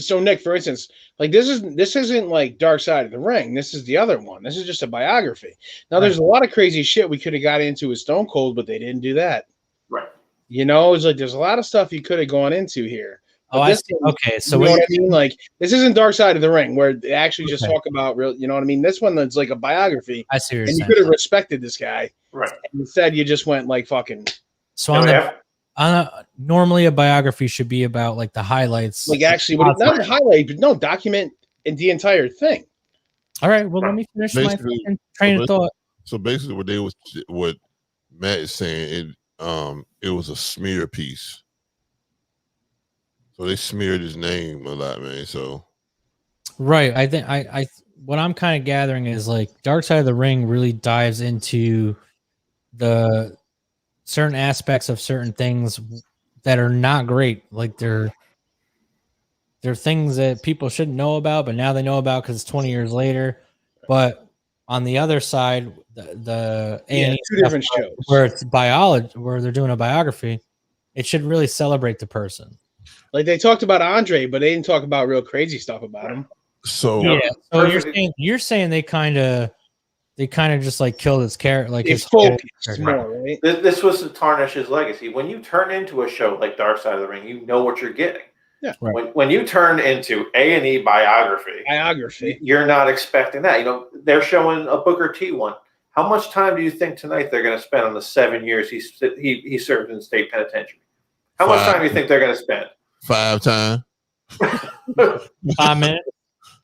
so Nick, for instance, like this isn't like Dark Side of the Ring. This is the other one. This is just a biography. Now, there's a lot of crazy shit we could have got into with Stone Cold, but they didn't do that. Right. It's like there's a lot of stuff you could have gone into here. But I see. Okay, so you know what I mean? Like this isn't Dark Side of the Ring where they actually just talk about real. You know what I mean? This one that's like a biography. I see. And you could have respected this guy, right? And instead, you just went like fucking. So normally a biography should be about like the highlights. Like actually, not the highlight, but no, document the entire thing. All right. Well, let me finish my train of thought. So basically, what Matt is saying, it was a smear piece. So they smeared his name a lot, man. So right. I think what I'm kind of gathering is like Dark Side of the Ring really dives into the certain aspects of certain things that are not great. Like they're things that people shouldn't know about, but now they know about because it's 20 years later. But on the other side, the two different shows where it's biology, where they're doing a biography, it should really celebrate the person. Like they talked about Andre, but they didn't talk about real crazy stuff about him. So So you're saying they kind of just like killed his character, like his focus more, right? This was to tarnish his legacy. When you turn into a show like Dark Side of the Ring, you know what you're getting. Yeah. Right. When you turn into A&E biography, you're not expecting that. They're showing a Booker T one. How much time do you think tonight they're going to spend on the 7 years he served in state penitentiary? How much time do you think they're going to spend? 5 times. 5 minutes.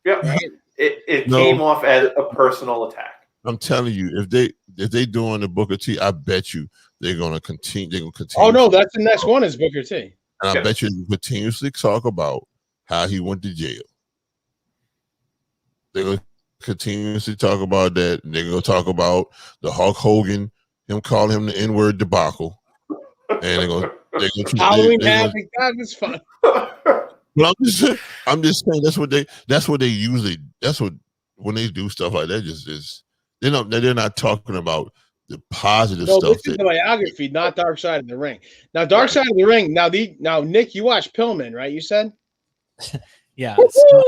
Yeah. Right. It came off as a personal attack. I'm telling you, if they doing the Booker T, I bet you they're gonna continue. They're gonna continue. Oh no, that's the next one is Booker T. And I bet you they continuously talk about how he went to jail. They're gonna continuously talk about that. They're gonna talk about the Hulk Hogan, him calling him the N-word debacle, and they're gonna Halloween Havoc. That was fun. But I'm just saying that's what they usually. That's what when they do stuff like that. Just they're not talking about the positive stuff. This is the biography, not Dark Side of the Ring. Now, Dark Side of the Ring. Now, Nick, you watched Pillman, right? You said. Yeah. So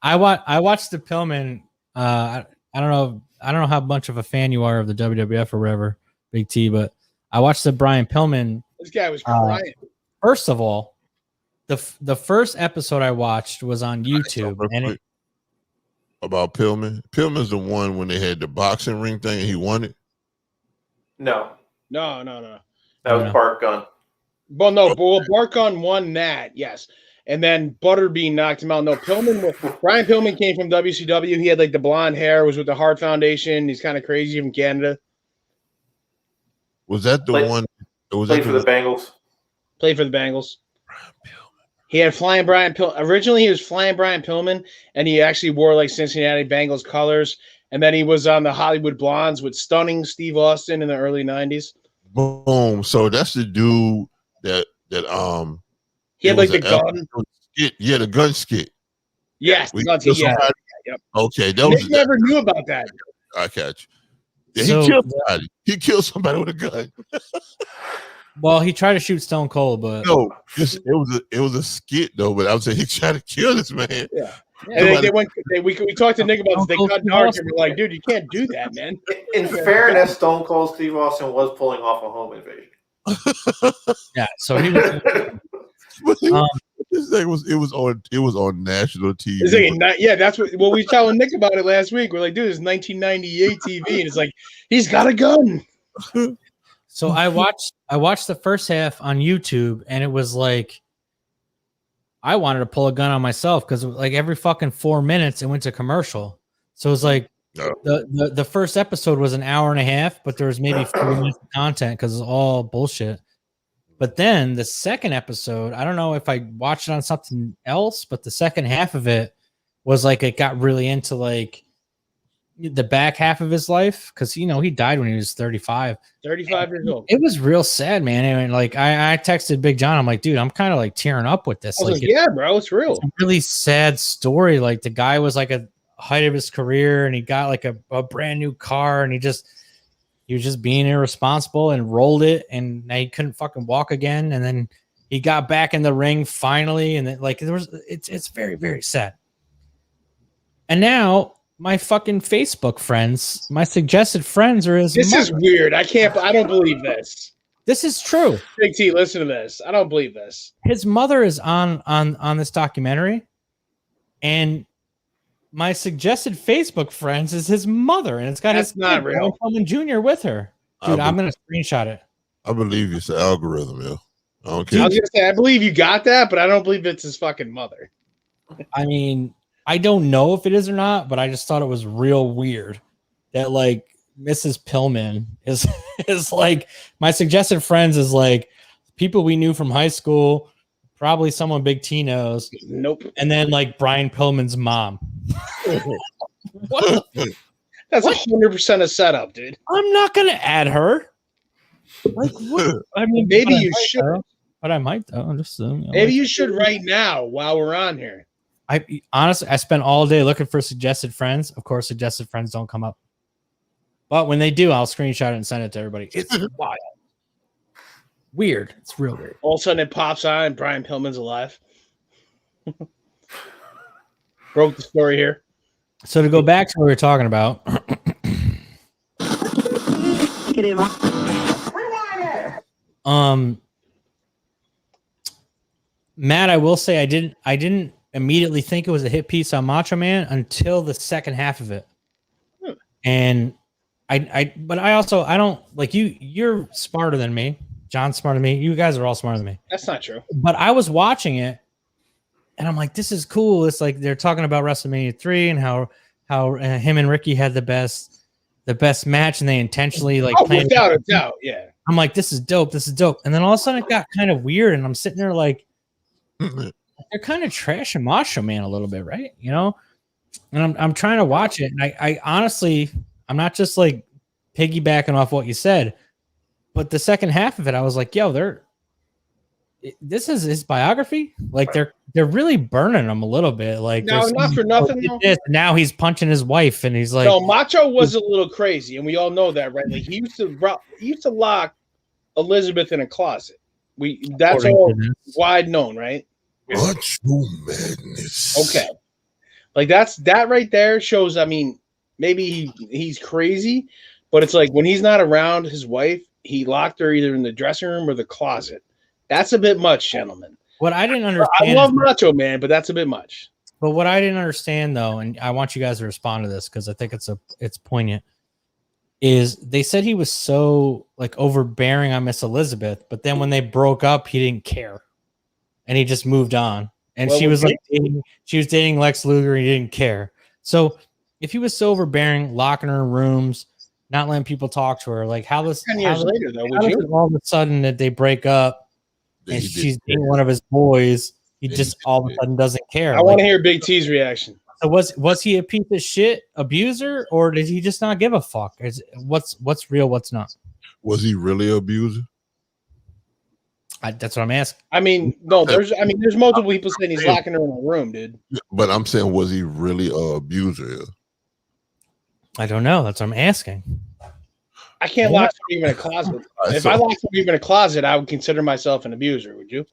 I watched the Pillman. I don't know how much of a fan you are of the WWF or whatever, Big T, but I watched the Brian Pillman. This guy was crying. First of all, the first episode I watched was on YouTube, and about Pillman. Pillman's the one when they had the boxing ring thing and he won it. No. That was Bart Gunn. Well, no, Bart Gunn won that, yes. And then Butterbean knocked him out. No, Brian Pillman came from WCW. He had like the blonde hair, was with the Heart Foundation. He's kind of crazy from Canada. Was that the one? Played for the Bengals. Played for the Bengals. He had Flying Brian Pillman. Originally, he was Flying Brian Pillman, and he actually wore like Cincinnati Bengals colors. And then he was on the Hollywood Blondes with stunning Steve Austin in the early 90s. Boom. So that's the dude that he had like the gun. Skit. Yeah, the gun skit. Yes, the gun skit. Yeah. Yep. Okay. Nick never knew about that. I catch. Yeah, he killed somebody. He killed somebody with a gun. Well, he tried to shoot Stone Cold, but no, it was a skit though. But I would say he tried to kill this man. Yeah. And we talked to Nick about this. They cut dark and we're like, dude, you can't do that, man. In fairness, Stone Cold Steve Austin was pulling off a home invasion. Yeah, so he was. This thing was on national TV. That's what. Well, we were telling Nick about it last week. We're like, dude, it's 1998 TV, and it's like he's got a gun. So I watched the first half on YouTube, and it was like I wanted to pull a gun on myself because like every fucking 4 minutes it went to commercial. So it was like the first episode was an hour and a half, but there was maybe 40 minutes of content because it's all bullshit. But then the second episode, I don't know if I watched it on something else, but the second half of it was like it got really into like the back half of his life because he died when he was 35 years old. It was real sad, man. And like I texted Big John, I'm like, dude, I'm kind of like tearing up with this. I was like, yeah, bro, it's real. It's a really sad story. Like the guy was like a height of his career and he got like a brand new car and he was just being irresponsible and rolled it, and now he couldn't fucking walk again. And then he got back in the ring finally, and then like it's very, very sad. And now my fucking Facebook friends, my suggested friends are his. This is weird. I don't believe this. This is true. Big T, listen to this. I don't believe this. His mother is on this documentary, and my suggested Facebook friends is his mother, and it's got That's his not real. Brian Jr. with her. Dude, I'm gonna screenshot it. I believe it's the algorithm, yo. I don't care. I was gonna say I believe you got that, but I don't believe it's his fucking mother. I mean, I don't know if it is or not, but I just thought it was real weird that like Mrs. Pillman is like my suggested friends is like people we knew from high school, probably someone Big T knows. Nope. And then like Brian Pillman's mom. What? That's 100% a setup, dude. I'm not gonna add her. Like, what? I mean, maybe you should, but I might though. I'm just maybe you should right now while we're on here. I honestly, I spent all day looking for suggested friends. Of course, suggested friends don't come up, but when they do, I'll screenshot it and send it to everybody. It's wild, weird. It's real weird. All of a sudden, it pops on, and Brian Pillman's alive. Broke the story here. So to go back to what we were talking about, Matt, I will say I didn't immediately think it was a hit piece on Macho Man until the second half of it, and but I don't like you. You're smarter than me. John's smarter than me. You guys are all smarter than me. That's not true. But I was watching it. And I'm like, this is cool. It's like they're talking about WrestleMania 3 and how him and Ricky had the best match, and they intentionally like without a doubt, yeah. I'm like, this is dope. This is dope. And then all of a sudden, it got kind of weird, and I'm sitting there like, they're kind of trashing Macho Man a little bit, right? And I'm trying to watch it, and I honestly, I'm not just like piggybacking off what you said, but the second half of it, I was like, yo, this is his biography. Like they're really burning him a little bit. Like no, not for nothing. Now he's punching his wife, and he's like, no, Macho was a little crazy, and we all know that, right? Like he used to lock Elizabeth in a closet. That's all wide known, right? Macho madness. Okay, like that right there shows. I mean, maybe he's crazy, but it's like when he's not around his wife, he locked her either in the dressing room or the closet. That's a bit much, gentlemen. What I didn't understand. I love Macho Man, but that's a bit much. But what I didn't understand, though, and I want you guys to respond to this because I think it's poignant, is they said he was so like overbearing on Miss Elizabeth, but then when they broke up, he didn't care, and he just moved on. And she was dating Lex Luger, and he didn't care. So if he was so overbearing, locking her in rooms, not letting people talk to her, like how 10 years later, though, would you all of a sudden that they break up? And she's dating one of his boys. He just all of a sudden doesn't care. I want to hear Big T's reaction. So was he a piece of shit abuser, or did he just not give a fuck? What's real? What's not? Was he really an abuser? That's what I'm asking. I mean, no. There's multiple people saying he's locking her in a room, dude. But I'm saying, was he really an abuser? I don't know. That's what I'm asking. I can't lock somebody in a closet. If I lock somebody in a closet, I would consider myself an abuser. Would you?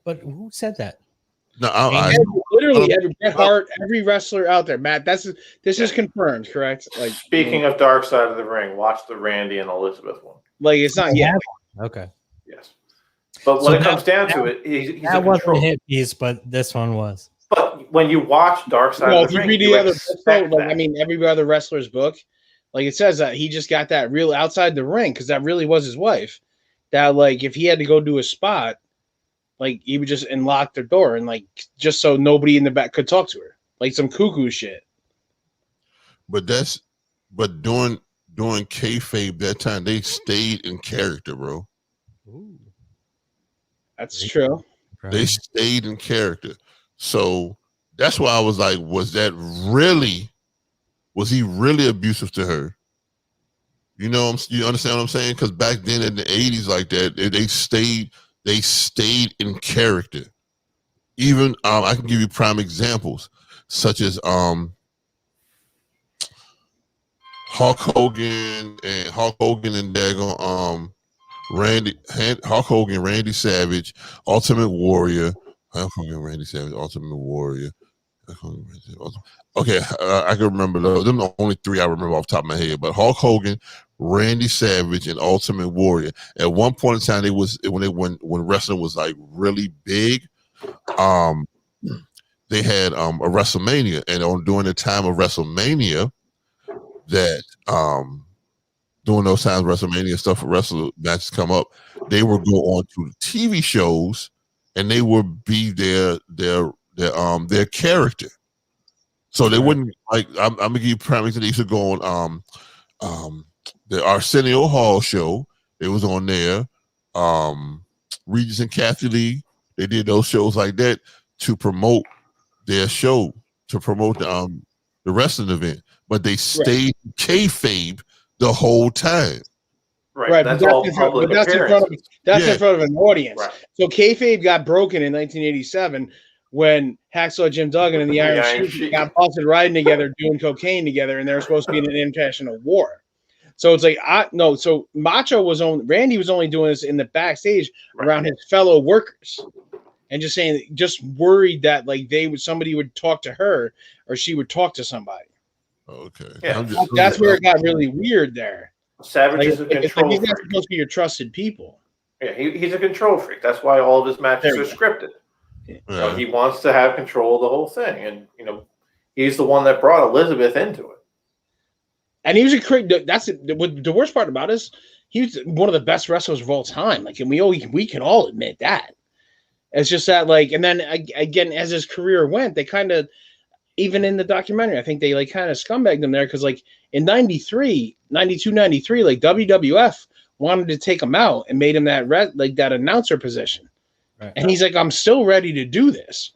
But who said that? No, literally every Bret Hart, every wrestler out there, Matt. This is confirmed, correct? Like speaking of Dark Side of the Ring, watch the Randy and Elizabeth one. Like it's not yet. Okay. Yes, but when it comes down to it, he's that wasn't a hit piece, but this one was. But when you watch Dark Side of the Ring, if you read the other book, like, I mean, every other wrestler's book. Like it says that he just got that real outside the ring because that really was his wife. That like if he had to go do a spot, Like he would just unlock their door and like just so nobody in the back could talk to her, like some cuckoo shit. But during kayfabe that time, they stayed in character, bro. Ooh. That's true. They stayed in character. So that's why I was like, was he really abusive to her? You know, you understand what I'm saying? Because back then in the 80s, like that, they stayed in character. Even I can give you prime examples, such as Hulk Hogan and daggone Hulk Hogan, Randy Savage, Ultimate Warrior, Hulk Hogan, Randy Savage, Ultimate Warrior. Okay, I can remember those. Them are the only three I remember off the top of my head. But Hulk Hogan, Randy Savage, and Ultimate Warrior. At one point in time, when wrestling was like really big. They had a WrestleMania, and during the time of WrestleMania, that during those times WrestleMania stuff for wrestling matches come up, they would go on to the TV shows, and they would be their character. So they wouldn't like. I'm gonna give you prime example. They used to go on the Arsenio Hall show. It was on there. Regis and Kathy Lee. They did those shows like that to promote their show, to promote the wrestling event. But they stayed kayfabe the whole time. Right. That's all public appearances. That's in front of an audience. Right. So kayfabe got broken in 1987 when Hacksaw Jim Duggan and the Iron Sheik got busted riding together, doing cocaine together, and they were supposed to be in an international war. So it's like so Randy was only doing this in the backstage around his fellow workers, and just worried that like somebody would talk to her or she would talk to somebody. Okay, yeah, that's where it got really weird there. Savage is a control freak. He's not supposed to be your trusted people. Yeah, he's a control freak. That's why all of his matches are scripted. So he wants to have control of the whole thing, and he's the one that brought Elizabeth into it. And he was the worst part about it is he was one of the best wrestlers of all time. Like, and we can all admit that. It's just that, like, and then again, as his career went, they kind of, even in the documentary, I think they like kind of scumbagged him there because, like, in 92, 93, like WWF wanted to take him out and made him that announcer position. Right. And he's like, I'm still ready to do this,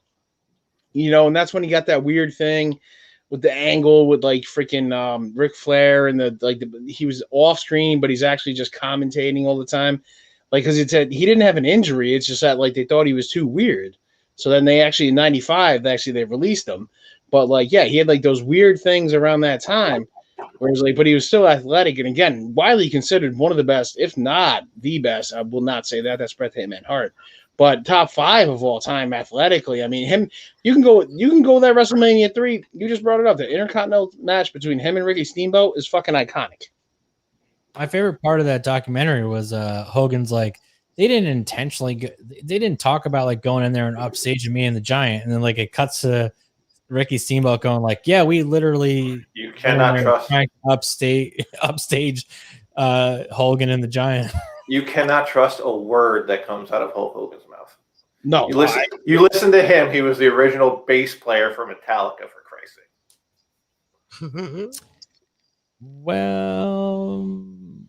and that's when he got that weird thing with the angle with like freaking Ric Flair and he was off screen, but he's actually just commentating all the time. Like, because it said he didn't have an injury. It's just that like they thought he was too weird. So then they actually in 95, they released him. But like, yeah, he had like those weird things around that time where it was like, but he was still athletic. And again, widely considered one of the best, if not the best. I will not say that. That's Bret the Hitman Hart. But top 5 of all time athletically. I mean, you can go that WrestleMania 3. You just brought it up. The Intercontinental match between him and Ricky Steamboat is fucking iconic. My favorite part of that documentary was Hogan's like, they didn't talk about like going in there and upstaging me and the Giant. And then like it cuts to Ricky Steamboat going like, yeah, we literally you cannot trust upstage Hogan and the Giant. You cannot trust a word that comes out of Hulk Hogan's mouth. No. You listen to him. He was the original bass player for Metallica, for Christ's sake. Well,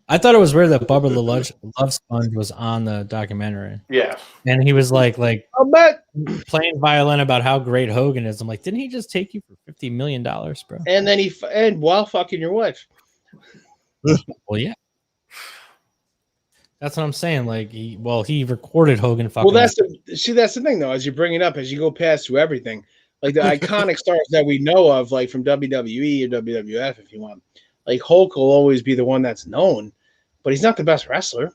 I thought it was weird that Bubba the Love Sponge was on the documentary. Yeah. And he was like I'll bet playing violin about how great Hogan is. I'm like, didn't he just take you for $50 million, bro? And then while fucking your wife. Well, yeah. That's what I'm saying. Like, he recorded Hogan fucking. Well, that's the thing though. As you bring it up, as you go past through everything, like the iconic stars that we know of, like from WWE or WWF, if you want, like Hulk will always be the one that's known, but he's not the best wrestler.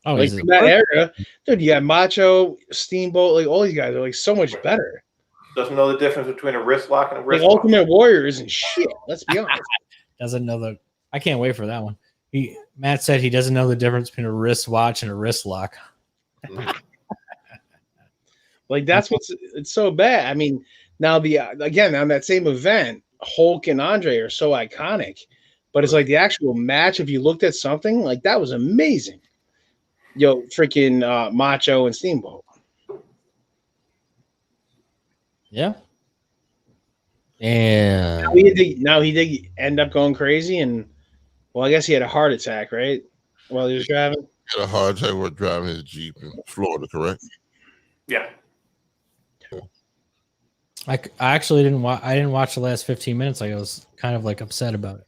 Oh, like from that era, dude, you got Macho, Steamboat, like all these guys are like so much better. Doesn't know the difference between a wrist lock and a wrist lock. Ultimate Ultimate Warrior isn't shit. Let's be honest. Doesn't know I can't wait for that one. Matt said he doesn't know the difference between a wristwatch and a wrist lock. Like that's it's so bad. I mean, now again on that same event, Hulk and Andre are so iconic, but it's like the actual match. If you looked at something like that, was amazing. Freaking Macho and Steamboat. Yeah. And Now he did end up going crazy, and well, I guess he had a heart attack, right? While he was driving. He had a hard attack while driving his Jeep in Florida, correct? Yeah. I actually didn't watch. I didn't watch the last 15 minutes. Like I was kind of like upset about it.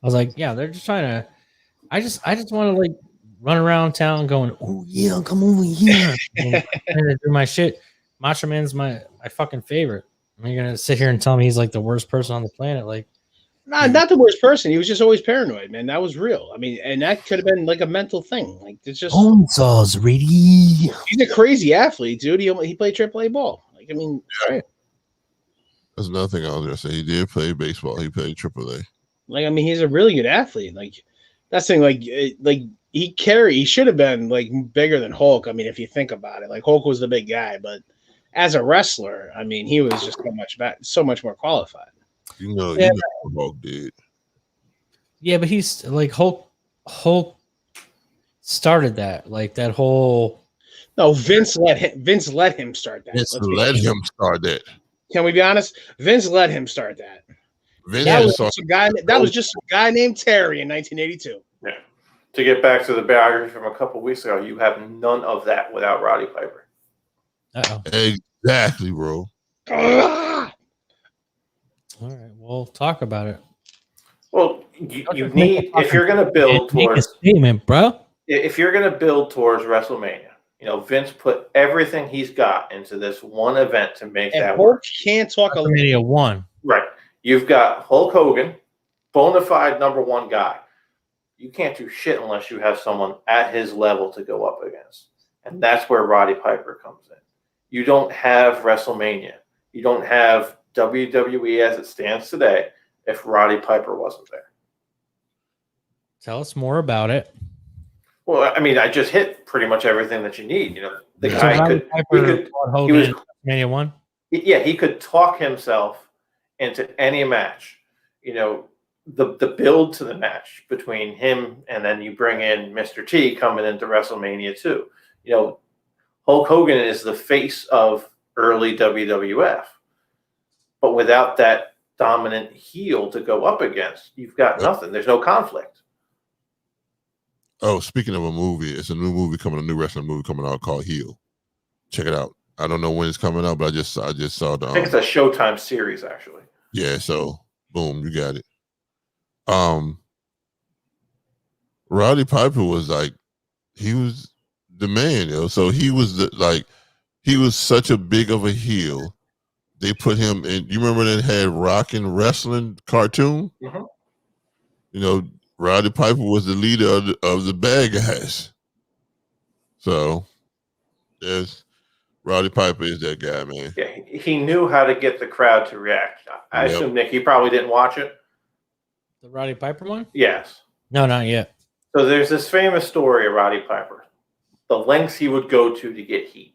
I was like, yeah, they're just trying to. I just want to like run around town going, oh yeah, come over here, and trying to do my shit. Macho Man's my fucking favorite. Am I gonna sit here and tell me he's like the worst person on the planet? Like, Not the worst person. He was just always paranoid, man. That was real. I mean, and that could have been like a mental thing. Like it's just Bonesaw's ready. he's a crazy athlete, dude. He played AAA ball. Like I mean, That's another thing I was gonna say. He did play baseball. He played AAA. like I mean, he's a really good athlete. Like that's the thing. Like he should have been like bigger than Hulk. I mean, if you think about it, like Hulk was the big guy, but as a wrestler, I mean, he was just so much more qualified. You know what Hulk did. Yeah, but he's like Hulk started that. Like that whole. No, Vince let him start that. Vince let him start that. Can we be honest? Vince let him start that. Vince That was just a guy named Terry in 1982. Yeah. To get back to the biography from a couple weeks ago, you have none of that without Roddy Piper. Uh-oh. Exactly, bro. All right, we'll talk about it. Well, you need, if you're going to build Make a towards statement, bro. if you're going to build towards WrestleMania, you know, Vince put everything he's got into this one event to make And that Hulk work. can't talk a WrestleMania 1. Right. You've got Hulk Hogan, bona fide number one guy. You can't do shit unless you have someone at his level to go up against. And that's where Roddy Piper comes in. You don't have WrestleMania. You don't have WWE as it stands today if Roddy Piper wasn't there. Tell us more about it. Well, I mean, I just hit pretty much everything that you need. You know, the So guy Roddy could, Piper fought Hogan in WrestleMania 1? yeah, he could talk himself into any match. You know, the build to the match between him and then you bring in Mr. T coming into WrestleMania 2. You know, Hulk Hogan is the face of early WWF. But without that dominant heel to go up against, you've got nothing. There's no conflict. Oh, speaking of a movie, it's a new wrestling movie coming out called Heel. Check it out. I don't know when it's coming out, but I just saw the. I think it's a Showtime series, actually. Yeah, so boom, you got it. Roddy Piper was like, he was the man, yo. So he was he was such a big of a heel. They put him in. You remember they had Rockin' Wrestling cartoon? Mm-hmm. You know, Roddy Piper was the leader of the bad guys. So, yes, Roddy Piper is that guy, man. Yeah, he knew how to get the crowd to react. I assume, Nick, you probably didn't watch it. The Roddy Piper one? Yes. No, not yet. So there's this famous story of Roddy Piper, the lengths he would go to get heat.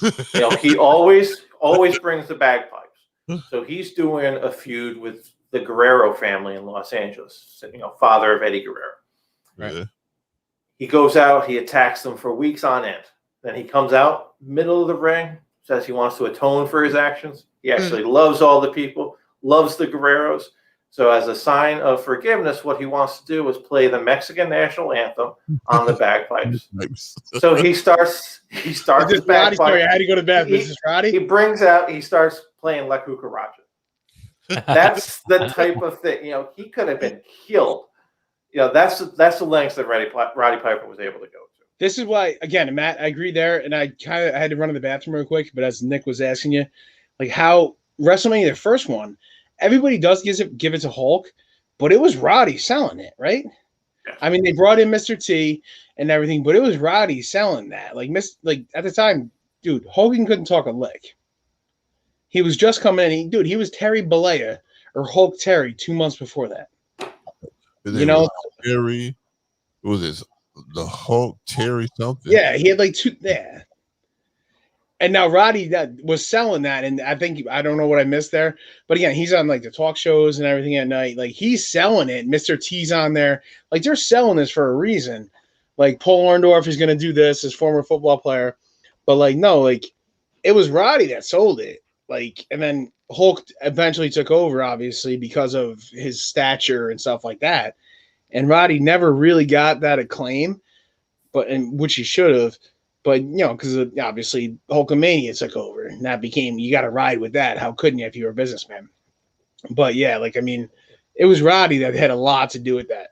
You know, he always brings the bagpipes. So he's doing a feud with the Guerrero family in Los Angeles, you know, father of Eddie Guerrero. Right. Yeah. He goes out, he attacks them for weeks on end. Then he comes out, middle of the ring, says he wants to atone for his actions. He actually loves all the people, loves the Guerreros. So as a sign of forgiveness, what he wants to do is play the Mexican national anthem on the bagpipes. So he starts his bagpipes. Sorry, I had to go to bed. This is Roddy. He starts playing La Cucaracha. That's the type of thing, you know, he could have been killed. You know, that's the lengths that Roddy Piper was able to go to. This is why, again, Matt, I agree there, and I had to run to the bathroom real quick, but as Nick was asking you, like how WrestleMania, the first one, everybody does give it to Hulk, but it was Roddy selling it, right? Yeah. I mean, they brought in Mr. T and everything, but it was Roddy selling that. Like at the time, dude, Hogan couldn't talk a lick. He was just coming in. He was Terry Bollea or Hulk Terry 2 months before that. You know, Terry, what was this? The Hulk Terry something? Yeah, he had like two. Yeah. And now Roddy that was selling that, and I don't know what I missed there, but again, he's on like the talk shows and everything at night. Like he's selling it. Mr. T's on there. Like they're selling this for a reason. Like Paul Orndorff is going to do this, his former football player, but like no, like it was Roddy that sold it. Like, and then Hulk eventually took over, obviously, because of his stature and stuff like that. And Roddy never really got that acclaim, which he should have. But, because obviously Hulkamania took over, and that became, you got to ride with that. How couldn't you if you were a businessman? But yeah, it was Roddy that had a lot to do with that.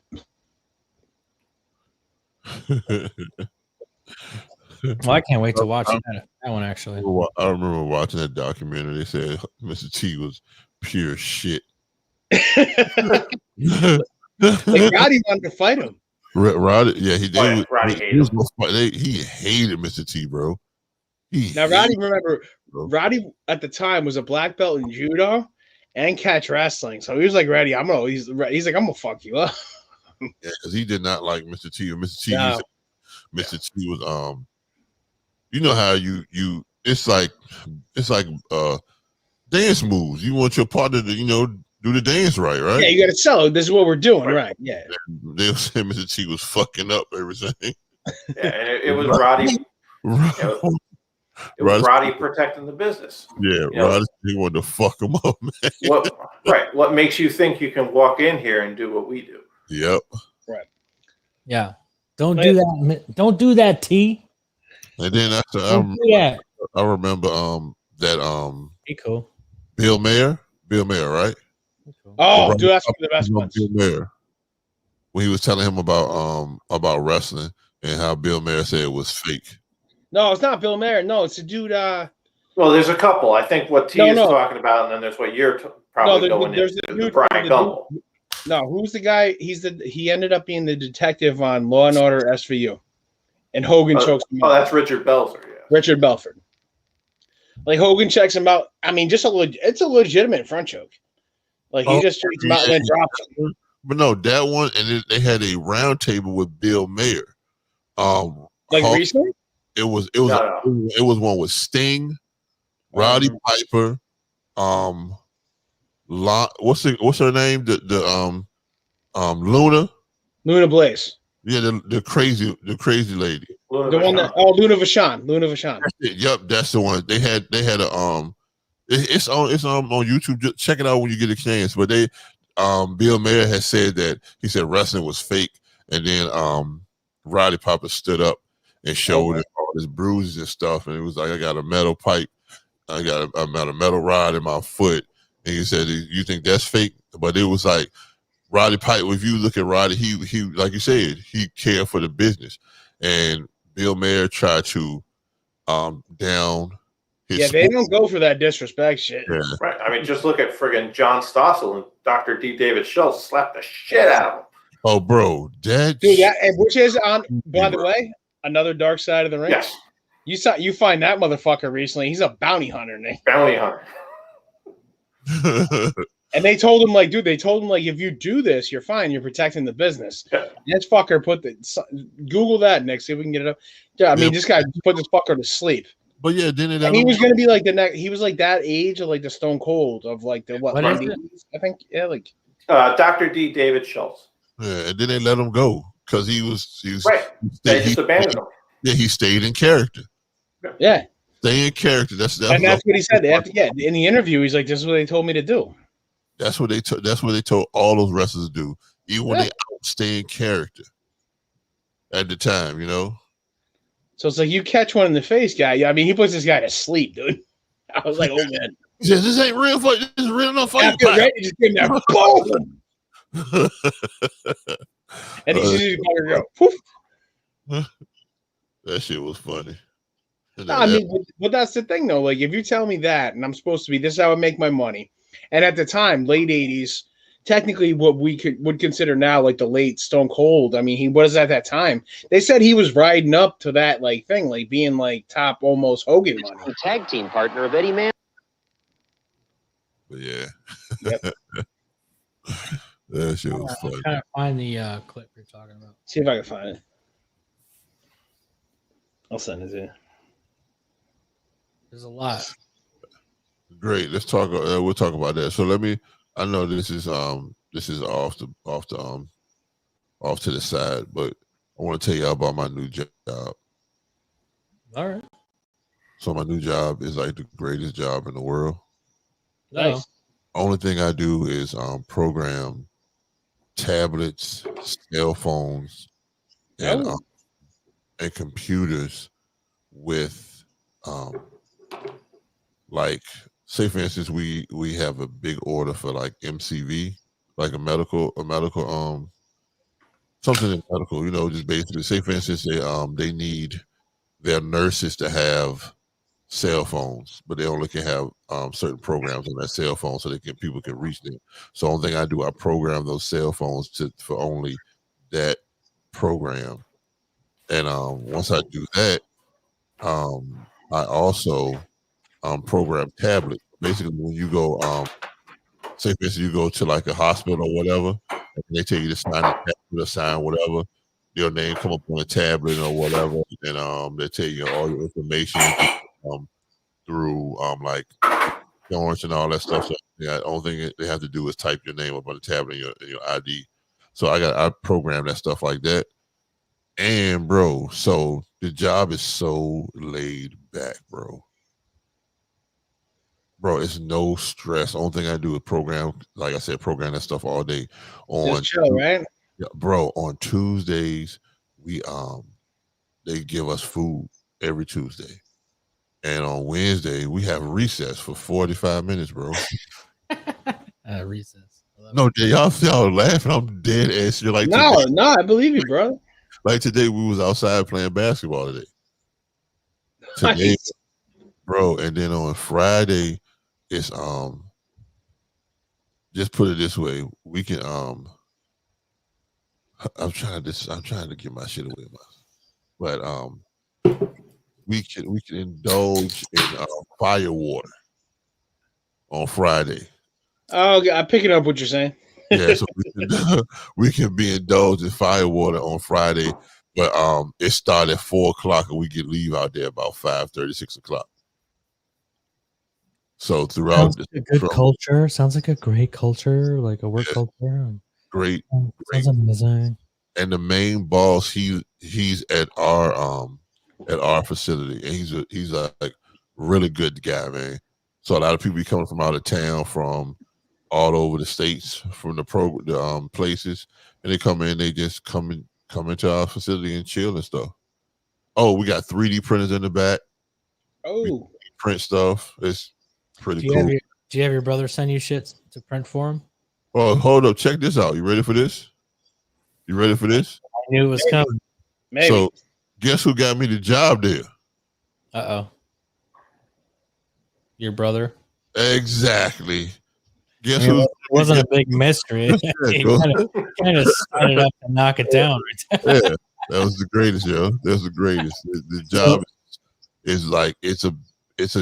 Well, I can't wait to watch that one, actually. I remember watching that documentary. They said Mr. T was pure shit. Roddy wanted to fight him. Roddy, yeah, Roddy hated him. He hated Mr. T, bro. Roddy at the time was a black belt in judo and catch wrestling. So he was like, Roddy, he's like, I'm gonna fuck you up. Yeah, because he did not like Mr. T. Mr. T, Mr. T was you know how it's like dance moves. You want your partner to do the dance right? Yeah, you got to sell it. This is what we're doing, right? Yeah. And they'll say Mr. T was fucking up everything. Yeah, and it was Roddy. It was Roddy protecting the business. Yeah, Roddy, he wanted to fuck him up, man. What makes you think you can walk in here and do what we do? Yep. Right. Yeah. Don't do that. Don't do that, T. And then after I remember that Be cool. Bill Mayer, right? Oh, dude, that's one of the best ones. Bill Mayer, when he was telling him about wrestling and how Bill Mayer said it was fake. No, it's not Bill Mayer. No, it's a dude. Well, there's a couple. I think what T is talking about, and then there's what you're probably going into. Brian Gumbel. No, who's the guy? He ended up being the detective on Law and Order SVU, and Hogan chokes him out. Oh, that's Richard Belzer. Yeah. Richard Belford. Like Hogan checks him out. I mean, it's a legitimate front choke. Like he just checks him out and then drops him. But no, that one, and they had a round table with Bill Mayer. Recently? It was one with Sting, Roddy Piper, what's her name? The Luna Blaze. Yeah, the crazy lady. Luna Vachon. Yep, that's the one. They had a it's on YouTube. Just check it out when you get a chance. But Bill Mayer has said that he said wrestling was fake, and then Roddy Piper stood up and showed him all his bruises and stuff, and it was like, I got a metal pipe, I got a metal rod in my foot, and he said, you think that's fake? But it was like Roddy Piper. If you look at Roddy, he like you said, he cared for the business, and Bill Mayer tried to down his. Yeah, they don't go for that disrespect shit. Yeah. Right. I mean, just look at friggin' John Stossel and Dr. D. David Schultz slapped the shit out of him. Oh, bro, which is on. By the way, another dark side of the ring. Yes. You find that motherfucker recently. He's a bounty hunter, Nick. Bounty hunter. And they told him, if you do this, you're fine. You're protecting the business. Yeah. This fucker Google that, Nick. See if we can get it up. Yeah, I mean, this guy put this fucker to sleep. But yeah, then he was going to be like he was like that age of like the Stone Cold of like the what? I think Dr. D. David Schultz. Yeah, and then they let him go because he was right. They just abandoned him. Yeah, he stayed in character. Yeah, stay in character. That's what he said. In the interview, he's like, "This is what they told me to do." That's what they told all those wrestlers to do, even when they stay in character. At the time, So it's like you catch one in the face, guy. I mean, he puts this guy to sleep, dude. I was like, oh man, he says, "This ain't real fight. This is real enough fight." Just give him that boom. And he's just going to go. Poof. That shit was funny. No, I mean, but that's the thing, though. Like, if you tell me that, and I'm supposed to be, this is how I make my money. And at the time, late 80s, technically what we would consider now like the late Stone Cold. I mean, he was at that time. They said he was riding up to that like thing, like being like top almost Hogan money. The tag team partner of Eddie Man. But yeah. Yep. That shit was funny. I'm trying to find the clip you're talking about. See if I can find it. I'll send it to you. There's a lot. Great. Let's talk. We'll talk about that. So I know this is off to the side, but I want to tell you about my new job. All right. So my new job is like the greatest job in the world. Nice. Only thing I do is program tablets, cell phones, and computers with like, say for instance, we have a big order for like MCV, like a medical something in medical, you know, just basically, say for instance, they need their nurses to have cell phones, but they only can have certain programs on that cell phone so people can reach them. So the only thing I do, I program those cell phones for only that program. And once I do that, I also program tablets. Basically, when you go, say for instance, you go to like a hospital or whatever, and they tell you to sign a tablet or sign whatever, your name come up on a tablet or whatever, and they tell you all your information through like insurance and all that stuff. So yeah, the only thing they have to do is type your name up on the tablet and your ID. So I program that stuff like that. And bro, so the job is so laid back, bro. Bro, it's no stress. The only thing I do is program, like I said, program that stuff all day. Just chill, right? Yeah, bro, on Tuesdays, they give us food every Tuesday. And on Wednesday, we have recess for 45 minutes, bro. Recess. No, y'all laughing. I'm dead ass. You're like, no, I believe you, bro. Like today, we was outside playing basketball today. Nice. Bro, and then on Friday, it's just put it this way, we can I'm trying to get my shit away, but we can indulge in fire water on Friday. Oh, I'm picking up what you're saying. Yeah, so we can be indulged in fire water on Friday, but it started at 4:00 and we can leave out there about 5:30, 6 o'clock. So throughout sounds like a good culture, sounds like a great culture, like a work culture. Great. Sounds amazing. And the main boss, he's at our facility, and he's a like really good guy, man. So a lot of people be coming from out of town, from all over the states, from the places, and they come in. They just come into our facility and chill and stuff. Oh, we got 3D printers in the back. Oh, we print stuff. It's pretty cool. Do you have your brother send you shit to print for him? Oh, hold up! Check this out. You ready for this? You ready for this? I knew it was coming. Maybe. So, guess who got me the job there? Your brother. Exactly. Guess who? It wasn't a big mystery. He kind of set it up to knock it down. Yeah, that was the greatest, yo. That was the greatest. The job is like it's a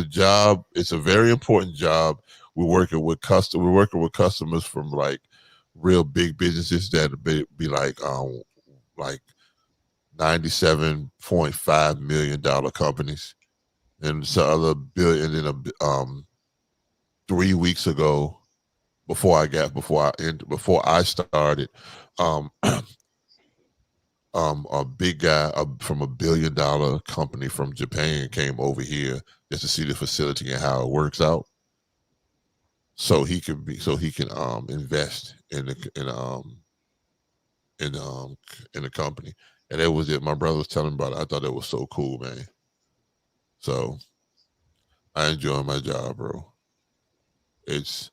job. It's a very important job. We're working with customers from like real big businesses that be like $97.5 million companies, and some other billion. And then 3 weeks ago, before I started, a big guy from $1 billion company from Japan came over here just to see the facility and how it works out, so he can invest in the company. And that was it. My brother was telling me about it. I thought that was so cool, man. So I enjoy my job, bro. It's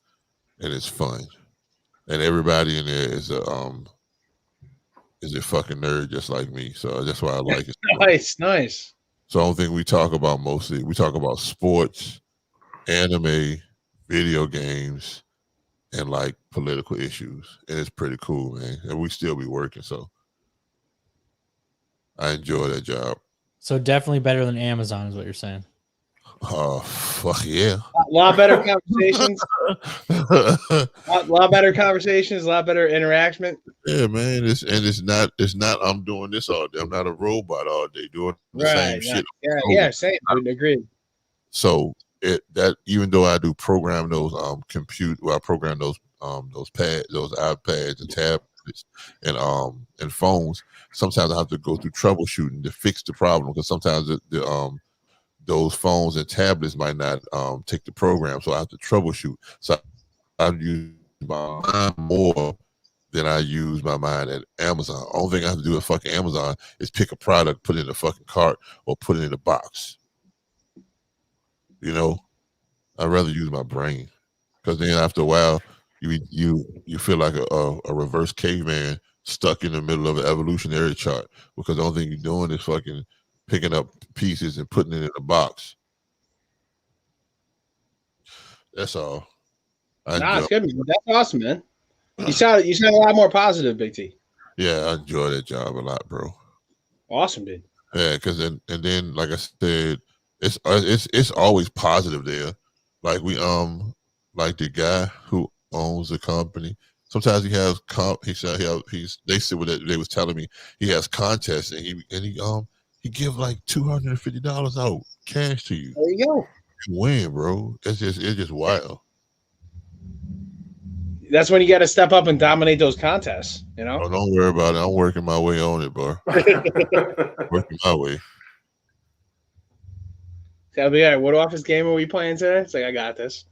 fun, and everybody in there is a fucking nerd just like me. So that's why I like it. Nice. So I don't think we talk about sports, anime, video games, and like political issues, and it's pretty cool, man. And we still be working, so I enjoy that job. So definitely better than Amazon is what you're saying. Oh, fuck yeah. A lot better conversations. A lot better conversations, a lot better interaction. Yeah, man. It's not I'm doing this all day. I'm not a robot all day doing the same shit. Yeah, same. I would agree. So that even though I do program those I program those pads, those iPads and tablets and phones, sometimes I have to go through troubleshooting to fix the problem, because sometimes those phones and tablets might not take the program, so I have to troubleshoot. So I use my mind more than I use my mind at Amazon. Only thing I have to do at fucking Amazon is pick a product, put it in a fucking cart, or put it in a box. You know, I'd rather use my brain, because then after a while, you feel like a reverse caveman stuck in the middle of an evolutionary chart, because the only thing you're doing is fucking picking up pieces and putting it in a box. That's all. It's good. That's awesome, man. You sound a lot more positive, Big T. Yeah, I enjoy that job a lot, bro. Awesome, dude. Yeah, because then like I said, it's always positive there. Like like the guy who owns the company. Sometimes he has they said what they was telling me, he has contests, and he give like $250 out cash to you. There you go. You win, bro. It's just wild. That's when you got to step up and dominate those contests. You know. Oh, don't worry about it. I'm working my way on it, bro. Working my way. Tell me, all right, what office game are we playing today? It's like, I got this.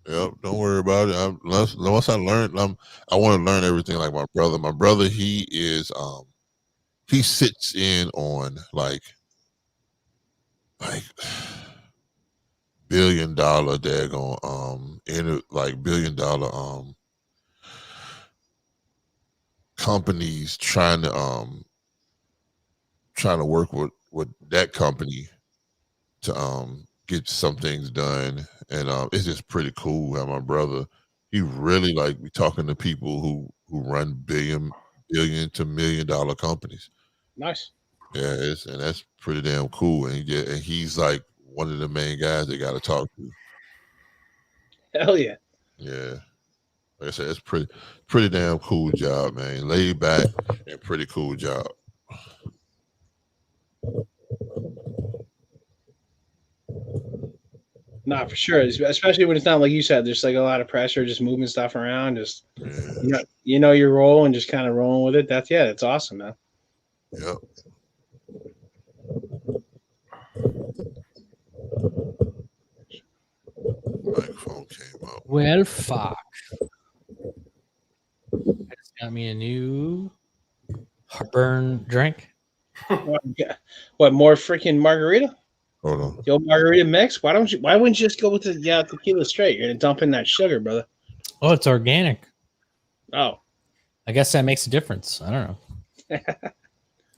Yep, don't worry about it. Once I learn, I want to learn everything like my brother. My brother, he sits in on like $1 billion daggone $1 billion companies trying to work with that company to get some things done, and it's just pretty cool how my brother, he really like be talking to people who run billion to $1 million companies. Nice. Yeah, and that's pretty damn cool, and he's like one of the main guys they got to talk to. Hell yeah. Yeah. Like I said, it's pretty damn cool job, man. Laid back and pretty cool job. Nah, for sure. Especially when it's not like you said, there's like a lot of pressure, just moving stuff around, just you know your role and just kind of rolling with it. That's awesome, man. Yep. Microphone came up. Well, fuck. I just got me a new heartburn drink. What, more freaking margarita? Hold on. The old margarita mix? Why wouldn't you just go with the tequila straight? You're gonna dump in that sugar, brother. Oh, it's organic. Oh. I guess that makes a difference. I don't know.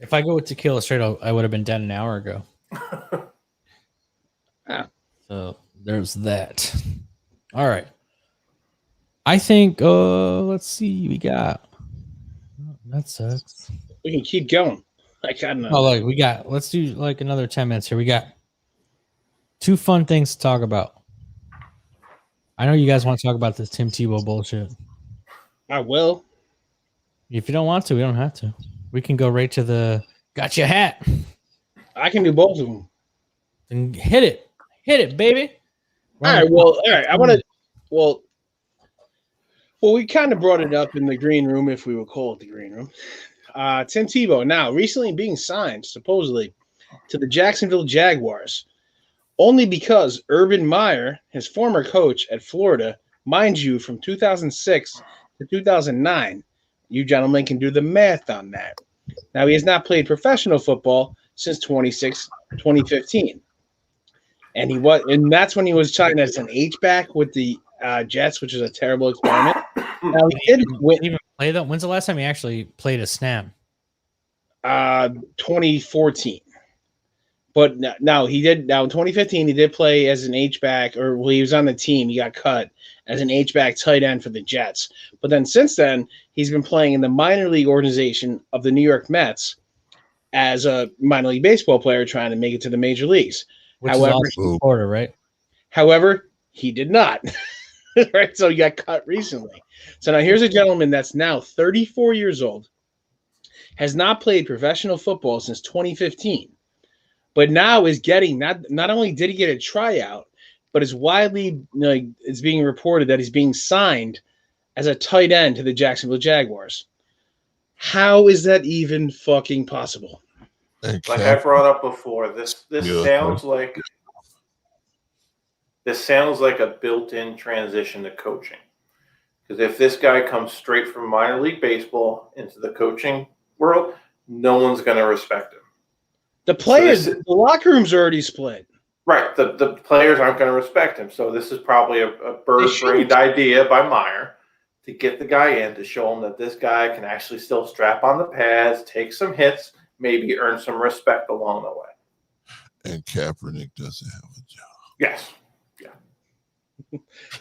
If I go with tequila straight, I would have been dead an hour ago. So there's that. All right. I think, let's see, we got. Oh, that sucks. We can keep going. I got enough. Oh, like let's do like another 10 minutes here. We got 2 fun things to talk about. I know you guys want to talk about this Tim Tebow bullshit. I will. If you don't want to, we don't have to. We can go right to the gotcha hat. I can do both of them. And hit it, baby. All right. I want to. Well, we kind of brought it up in the green room, if we would call it the green room. Tim Tebow now recently being signed, supposedly, to the Jacksonville Jaguars, only because Urban Meyer, his former coach at Florida, mind you, from 2006 to 2009, you gentlemen can do the math on that. Now, he has not played professional football since 2015. And that's when he was signed as an H-back with the Jets, which is a terrible experiment. Now, he didn't even play though. When's the last time he actually played a snap? 2014. But now he did. Now in 2015, he did play as an H-back, or he was on the team. He got cut as an H-back tight end for the Jets. But then since then, he's been playing in the minor league organization of the New York Mets as a minor league baseball player trying to make it to the major leagues. Which is also Florida, right? However, he did not. Right, so he got cut recently. So now here's a gentleman that's now 34 years old, has not played professional football since 2015, but now is getting not only did he get a tryout, but it's widely it's being reported that he's being signed as a tight end to the Jacksonville Jaguars. How is that even fucking possible? Like I brought up before, this sounds like this sounds like a built-in transition to coaching. Because if this guy comes straight from minor league baseball into the coaching world, no one's going to respect him. The players, the locker room's already split. Right. The players aren't going to respect him. So this is probably a bird-brained idea by Meyer to get the guy in to show him that this guy can actually still strap on the pads, take some hits, maybe earn some respect along the way. And Kaepernick doesn't have a job. Yes.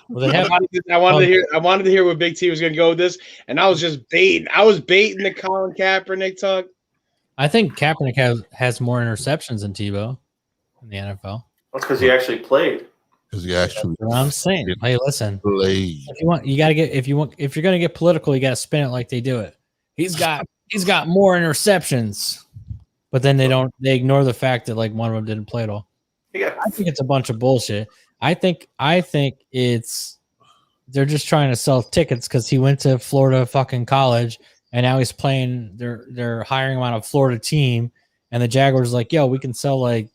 Well, I wanted to hear where Big T was going to go with this, and I was just baiting. I was baiting the Colin Kaepernick talk. I think Kaepernick has more interceptions than Tebow in the NFL. That's because he actually played. Because he actually. That's what I'm saying. Hey, listen. Played. If you're gonna get political, you got to spin it like they do it. He's got more interceptions, but then they ignore the fact that like one of them didn't play at all. Yeah. I think it's a bunch of bullshit. I think it's they're just trying to sell tickets because he went to Florida fucking college and now he's playing. They're hiring him on a Florida team, and the Jaguars like, yo, we can sell like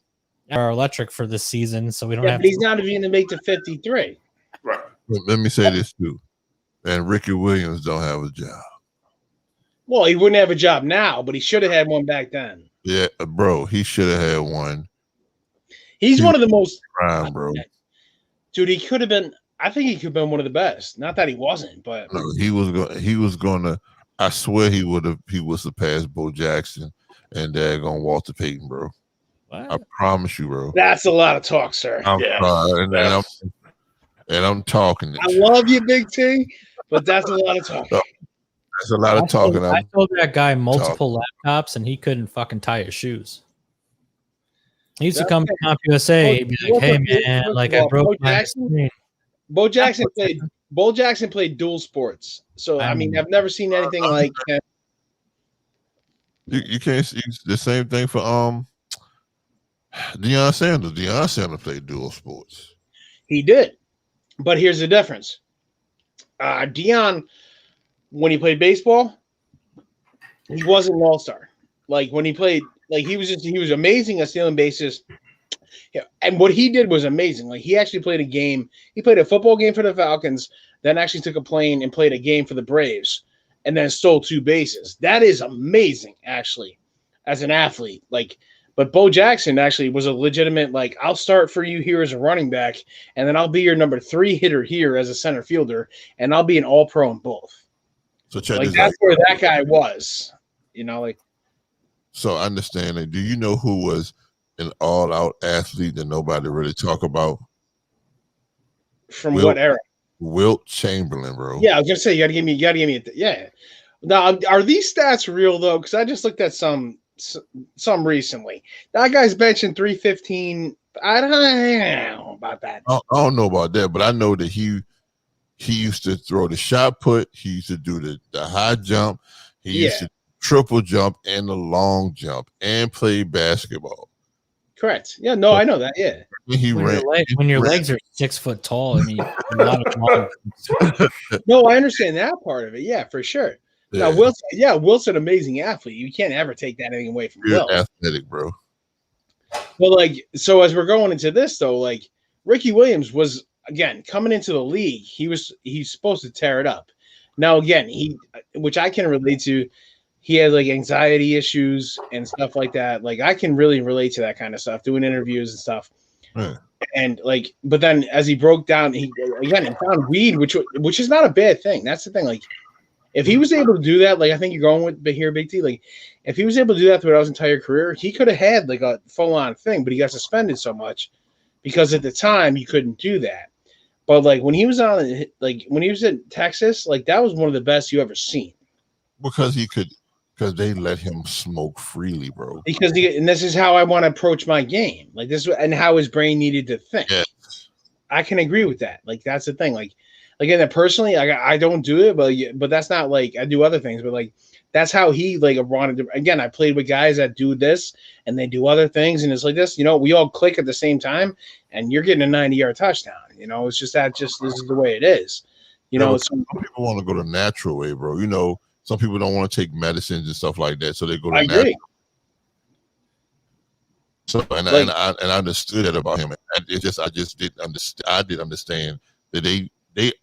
our electric for this season, so we don't have. But he's not even to make the 53. Right. Let me say this too, and Ricky Williams don't have a job. Well, he wouldn't have a job now, but he should have had one back then. Yeah, bro, he should have had one. He's one of the most prime, bro. Dude, he could have been. I think he could have been one of the best. Not that he wasn't, but no, he was gonna. I swear he would have. He was to pass Bo Jackson and daggone Walter Payton, bro. What? I promise you, bro. That's a lot of talk, sir. I'm talking. I love you, Big T, but that's a lot of talk. That's a lot of talking. I told that guy multiple laptops, and he couldn't fucking tie his shoes. He used to come to Comp USA. He'd be like, "Hey man, like I broke my screen." Bo Jackson played dual sports, so I mean, I've never seen anything like that. You can't see the same thing for Deion Sanders. Deion Sanders played dual sports. He did, but here's the difference. Deion, when he played baseball, he wasn't an all-star. Like when he played, like he was amazing at stealing bases. Yeah, and what he did was amazing. Like he actually played a game. He played a football game for the Falcons, then actually took a plane and played a game for the Braves, and then stole 2 bases. That is amazing, actually, as an athlete. Like, but Bo Jackson actually was a legitimate, like, I'll start for you here as a running back, and then I'll be your number 3 hitter here as a center fielder, and I'll be an all-pro in both. So check like this that's out. where that guy was. You know, like. So I understand that. Do you know who was an all-out athlete that nobody really talk about? From what era? Wilt Chamberlain, bro. Yeah, I was gonna say you gotta give me. Yeah. Now, are these stats real though? Because I just looked at some recently. That guy's benching 315. I don't know about that. I don't know about that, but I know that he used to throw the shot put. He used to do the high jump. He used to triple jump and the long jump and play basketball. Correct. Yeah, no, I know that. Yeah. When your legs are 6 foot tall, I mean, a lot of long. No, I understand that part of it. Yeah, for sure. Yeah. Now, Wilt's an amazing athlete. You can't ever take that anything away from Wilt. Athletic, bro. Well, like, so as we're going into this, though, like, Ricky Williams was, again, coming into the league, he's supposed to tear it up. Now, again, which I can relate to, he had like anxiety issues and stuff like that. Like I can really relate to that kind of stuff, doing interviews and stuff. Right. And like, but then as he broke down, he found weed, which is not a bad thing. That's the thing. Like, if he was able to do that, like I think you're going with here, Big T. Like, if he was able to do that throughout his entire career, he could have had like a full on thing, but he got suspended so much because at the time he couldn't do that. But like when he was when he was in Texas, like that was one of the best you ever seen. Because they let him smoke freely, bro. And this is how I want to approach my game. Like this, and how his brain needed to think. Yes. I can agree with that. Like that's the thing. Like again, personally, I don't do it, but that's not like I do other things. But like that's how he like wanted to. Again, I played with guys that do this and they do other things, and it's like this. You know, we all click at the same time, and you're getting a 90-yard touchdown. You know, it's just that. Just this is the way it is. You know, some people want to go the natural way, bro. You know. Some people don't want to take medicines and stuff like that, so they go to I agree. So and I understood that about him. I just didn't understand. I didn't understand that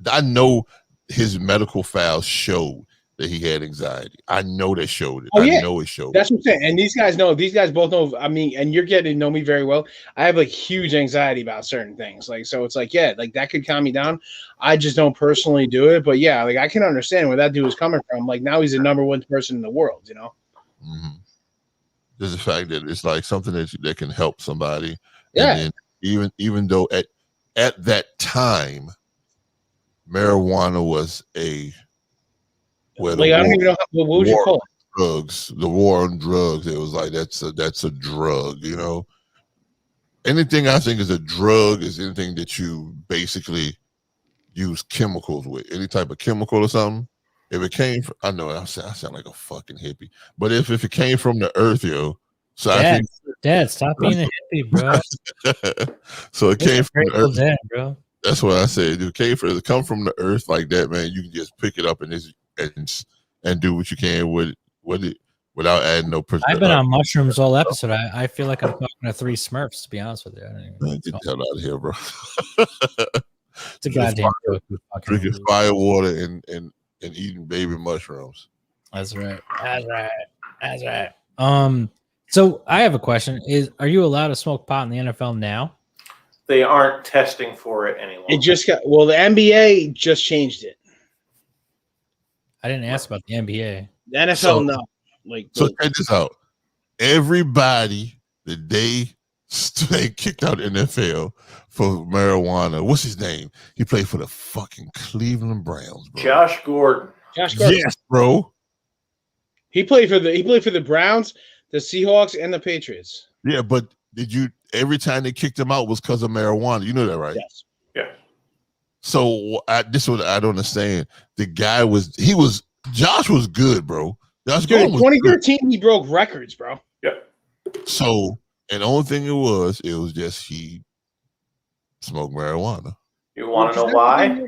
I know his medical files showed that he had anxiety. I know they showed it. Oh, yeah. I know it showed. That's what I'm saying. And these guys know. These guys both know. I mean, and you're getting to know me very well. I have like huge anxiety about certain things. Like, so it's like, yeah, like that could calm me down. I just don't personally do it. But yeah, like I can understand where that dude is coming from. Like now he's the number one person in the world. You know. Mm-hmm. There's the fact that it's like something that can help somebody. Yeah. And then even though at that time, marijuana was I don't even know what would you call it? Drugs, the war on drugs. It was like that's a drug, you know. Anything I think is a drug is anything that you basically use chemicals with, any type of chemical or something. If it came from, I know I sound like a fucking hippie, but if it came from the earth, yo, so Dad, stop being a hippie, bro. So it came from the earth, Dad, bro. That's what I said. It come from the earth like that, man. You can just pick it up and do what you can with it without adding no. I've been on mushrooms all episode. I feel like I'm talking to three Smurfs, to be honest with you. Get the hell out of here, bro. It's a goddamn joke. Drinking fire water and eating baby mushrooms. That's right. So I have a question: are you allowed to smoke pot in the NFL now? They aren't testing for it anymore. It just got the NBA just changed it. I didn't ask about the NBA. The NFL, no. So check this out. Everybody that they kicked out NFL for marijuana. What's his name? He played for the fucking Cleveland Browns, bro. Josh Gordon. Yes, bro. He played for the Browns, the Seahawks, and the Patriots. Yeah, but every time they kicked him out was because of marijuana. You know that, right? Yes. Yeah. So this is what I don't understand. The guy Josh was good, bro. Josh Dude, in Gordon was 2013, he broke records, bro. Yep. So, and the only thing it was just he smoked marijuana. You want to know why?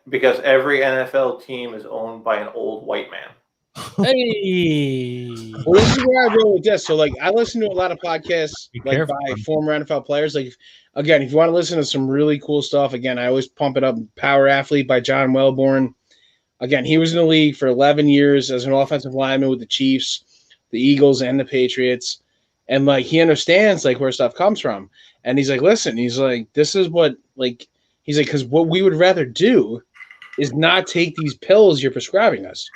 Because every NFL team is owned by an old white man. Hey. Well, this is where I roll with this. So, like, I listen to a lot of podcasts by former NFL players. Like, again, if you want to listen to some really cool stuff, again, I always pump it up. Power Athlete by John Welborn. Again, he was in the league for 11 years as an offensive lineman with the Chiefs, the Eagles, and the Patriots. And, like, he understands, like, where stuff comes from. And he's like, listen, he's like, this is what, like, he's like, because what we would rather do is not take these pills you're prescribing us.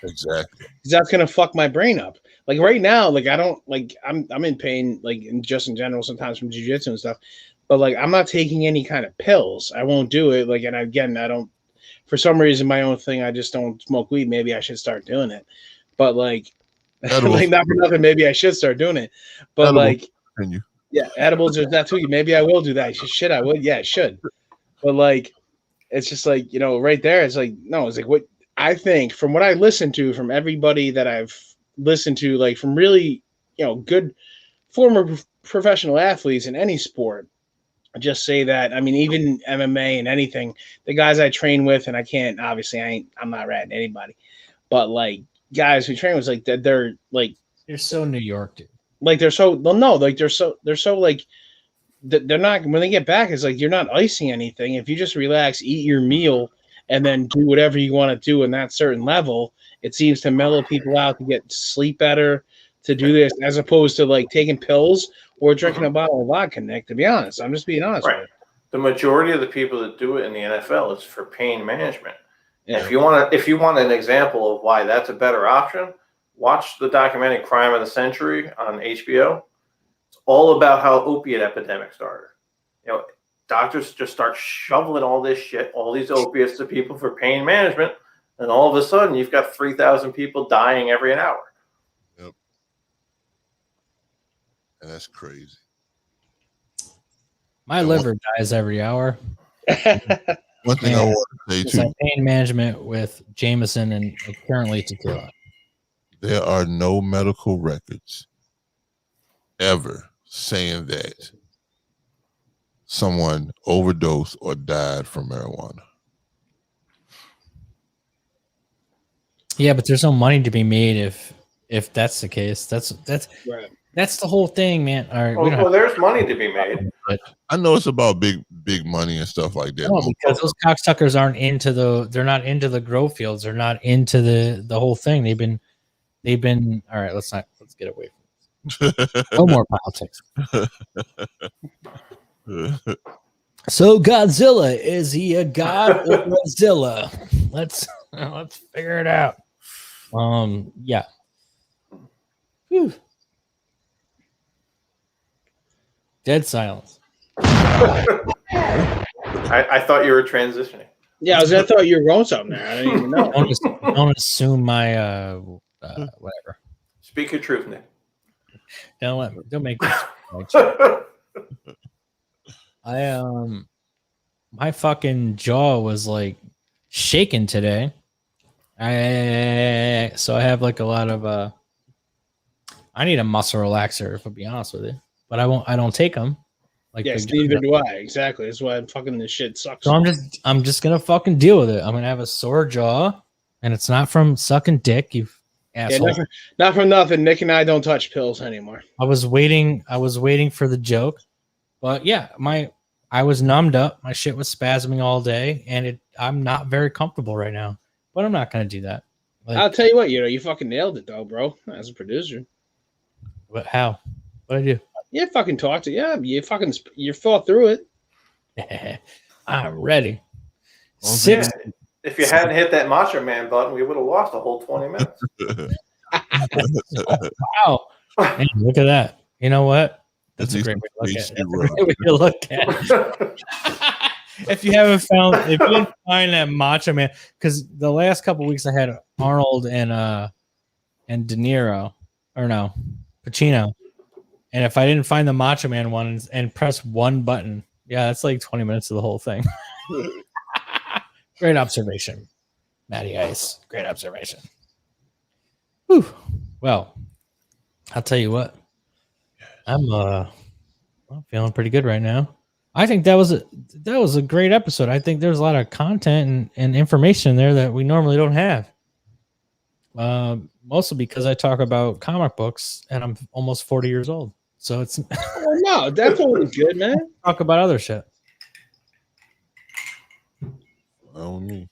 Exactly. Because that's going to fuck my brain up. Like, right now, like, I don't, like, I'm in pain, like, just in general sometimes from jiu-jitsu and stuff. But, like, I'm not taking any kind of pills. I won't do it. Like, and again, I don't, for some reason, my own thing, I just don't smoke weed. Maybe I should start doing it. But, like, like not for nothing, maybe I should start doing it. But, edibles. Like, yeah, edibles or that too. Maybe I will do that. Should I would? Yeah, I should. But, like, it's just like, you know, right there, it's like, no, it's like what I think from what I listen to from everybody that I've listened to, like from really, you know, good former professional athletes in any sport, just say that, I mean, even MMA and anything, the guys I train with, and I can't, obviously I'm not ratting anybody, but like guys who train with, like they're like, you're so New York, dude. Like they're so, well, no, like they're so like, they're not, when they get back, it's like, you're not icing anything. If you just relax, eat your meal, and then do whatever you want to do in that certain level, it seems to mellow people out, to get to sleep better, to do this, as opposed to like taking pills or drinking a bottle of vodka, Nick, to be honest. I'm just being honest with you. The majority of the people that do it in the NFL is for pain management. Yeah. If you want an example of why that's a better option, watch the documentary Crime of the Century on HBO. It's all about how opiate epidemic started. You know, doctors just start shoveling all this shit, all these opiates to people for pain management, and all of a sudden you've got 3,000 people dying every hour. Yep. And that's crazy. My liver dies every hour. One thing I want to say too: pain management with Jameson and currently tequila. There are no medical records ever saying that someone overdosed or died from marijuana. Yeah, but there's no money to be made if that's the case. That's right. That's the whole thing, man. All right, Well, there's money to be made. I know it's about big money and stuff like that. No, because those cocksuckers aren't into they're not into the grow fields. They're not into the whole thing. They've been all right. Let's get away from this. No more politics. So Godzilla, is he a god or Godzilla? Let's figure it out. Yeah. Whew. Dead silence. I thought you were transitioning. Yeah, I thought you were going something there. I didn't even know. Don't assume my whatever. Speak your truth, Nick. Don't make me. My fucking jaw was like shaking today. So I have like a lot of I need a muscle relaxer, if I'll be honest with you. But I don't take them. Like yes, neither do I. Exactly. That's why fucking this shit sucks. So I'm just gonna fucking deal with it. I'm gonna have a sore jaw, and it's not from sucking dick, you asshole. Yeah, not from nothing. Nick and I don't touch pills anymore. I was waiting for the joke, but yeah, I was numbed up. My shit was spasming all day, and I'm not very comfortable right now. But I'm not gonna do that. Like, I'll tell you what, you fucking nailed it though, bro. As a producer. But how? What'd I do? You fucking talked to you fought through it. I'm ready. Yeah, if you hadn't hit that Macho Man button, we would have lost a whole 20 minutes. Wow. Man, look at that. You know what? That's a great way to look at it. If you didn't find that Macho Man, because the last couple of weeks I had Arnold and De Niro, or no, Pacino. And if I didn't find the Macho Man one and press one button, yeah, that's like 20 minutes of the whole thing. Great observation, Matty Ice. Great observation. Whew. Well, I'll tell you what. I'm feeling pretty good right now. I think that was a great episode. I think there's a lot of content and information there that we normally don't have. Mostly because I talk about comic books and I'm almost 40 years old. So it's no, that's always good, man. Talk about other shit. Oh me.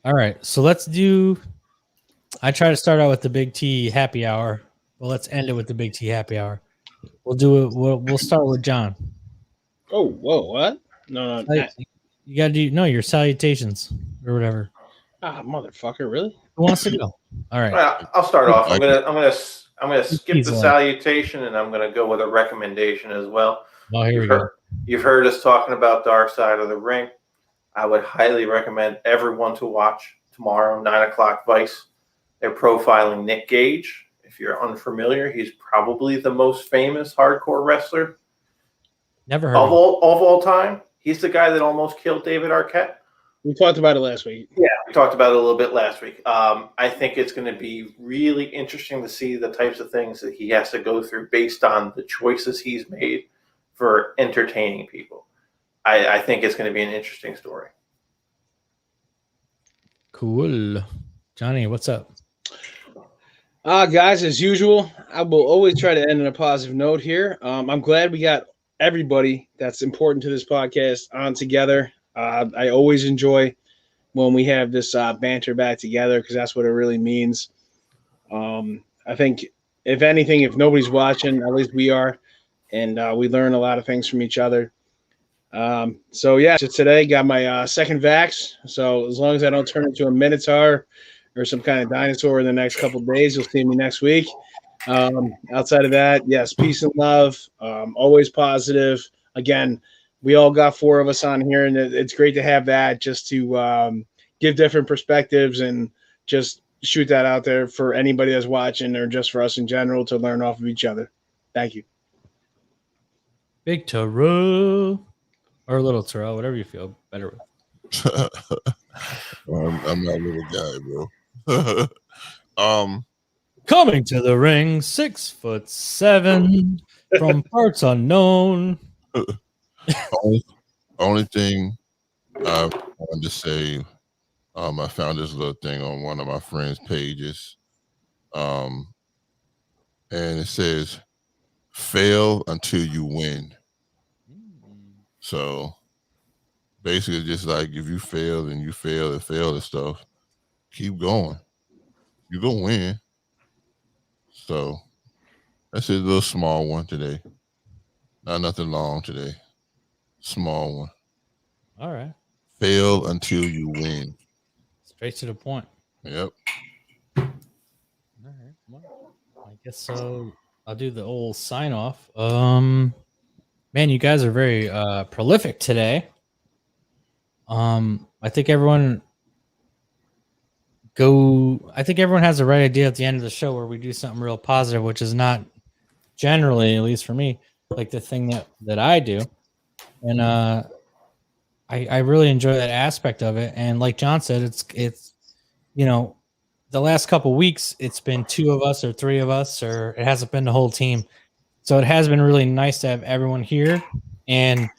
All right, so let's do. I try to start out with the Big T happy hour. Well, let's end it with the Big T happy hour. We'll do it. We'll start with John. Oh, whoa, what? No. You gotta do your salutations or whatever. Ah, motherfucker, really? Who wants to go? All right. Well, I'll start off. I'm gonna skip the salutation and I'm gonna go with a recommendation as well. Oh, here we go. You've heard us talking about Dark Side of the Ring. I would highly recommend everyone to watch tomorrow, 9:00 Vice. They're profiling Nick Gage. If you're unfamiliar, he's probably the most famous hardcore wrestler Never heard of all time. He's the guy that almost killed David Arquette. We talked about it last week. Yeah, we talked about it a little bit last week. I think it's going to be really interesting to see the types of things that he has to go through based on the choices he's made for entertaining people. I think it's going to be an interesting story. Cool. Johnny, what's up? Guys, as usual, I will always try to end on a positive note here. I'm glad we got everybody that's important to this podcast on together. I always enjoy when we have this banter back together because that's what it really means. I think, if anything, if nobody's watching, at least we are, and we learn a lot of things from each other. So today got my second vax. So as long as I don't turn into a Minotaur or some kind of dinosaur in the next couple of days, you'll see me next week. Outside of that, yes, peace and love. Always positive. Again, we all got 4 of us on here, and it's great to have that just to give different perspectives and just shoot that out there for anybody that's watching or just for us in general to learn off of each other. Thank you. Big Taro or Little Taro, whatever you feel better with. I'm not a little guy, bro. Coming to the ring, 6'7" from parts unknown. Only thing I wanted to say, I found this little thing on one of my friends' pages. and it says, "Fail until you win." So basically, just like if you fail and you fail and stuff, keep going. You're gonna win. So that's a little small one today. Not nothing long today. Small one. All right. Fail until you win. Straight to the point. Yep. All right. Well, I guess so. I'll do the old sign off. Man, you guys are very prolific today. I think everyone has the right idea at the end of the show where we do something real positive, which is not generally, at least for me, like the thing that I do. And I really enjoy that aspect of it. And like John said, it's the last couple weeks it's been 2 of us or 3 of us, or it hasn't been the whole team. So it has been really nice to have everyone here, and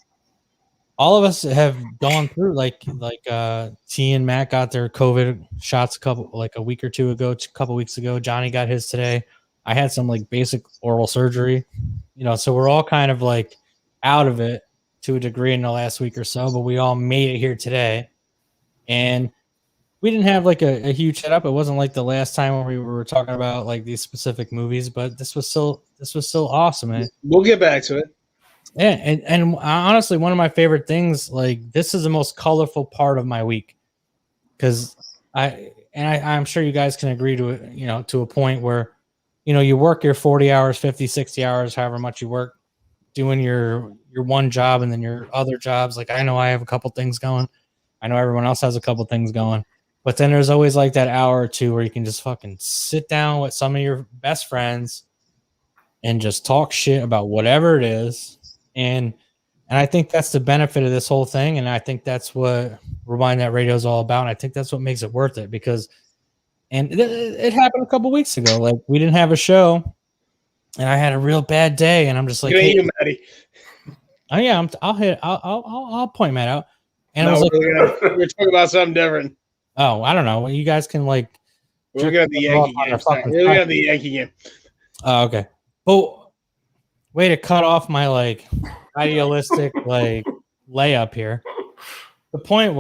all of us have gone through like T and Matt got their COVID shots a week or 2 ago, a couple weeks ago. Johnny got his today. I had some like basic oral surgery, so we're all kind of like out of it to a degree in the last week or so, but we all made it here today. And we didn't have like a huge setup. It wasn't like the last time when we were talking about like these specific movies, but this was still awesome. And we'll get back to it. Yeah, and honestly, one of my favorite things, like this is the most colorful part of my week, because I'm sure you guys can agree to it, to a point where, you work your 40 hours, 50, 60 hours, however much you work, doing your one job and then your other jobs. Like I know I have a couple things going. I know everyone else has a couple things going. But then there's always like that hour or 2 where you can just fucking sit down with some of your best friends and just talk shit about whatever it is. And I think that's the benefit of this whole thing. And I think that's what Rewind That Radio is all about. And I think that's what makes it worth it, because it happened a couple weeks ago. Like we didn't have a show and I had a real bad day, and I'm just like, hey, Matty. Oh yeah, I'll point Matt out. And No, I was like, we're talking about something different. Oh, I don't know. You guys can like. We're looking at the Yankee game. We're looking at the Yankee game. Oh, okay. Well, way to cut off my like idealistic like layup here. The point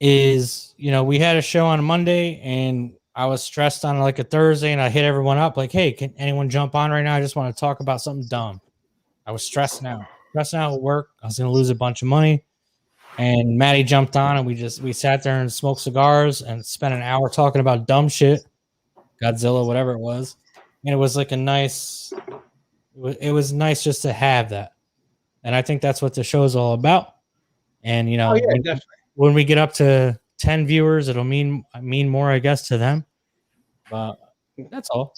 is we had a show on a Monday, and I was stressed on like a Thursday, and I hit everyone up like, "Hey, can anyone jump on right now? I just want to talk about something dumb." I was stressing out at work. I was going to lose a bunch of money. And Matty jumped on, and we sat there and smoked cigars and spent an hour talking about dumb shit, Godzilla, whatever it was. And it was like it was nice just to have that. And I think that's what the show is all about. And, when we get up to 10 viewers, it'll mean more, I guess, to them. But that's all.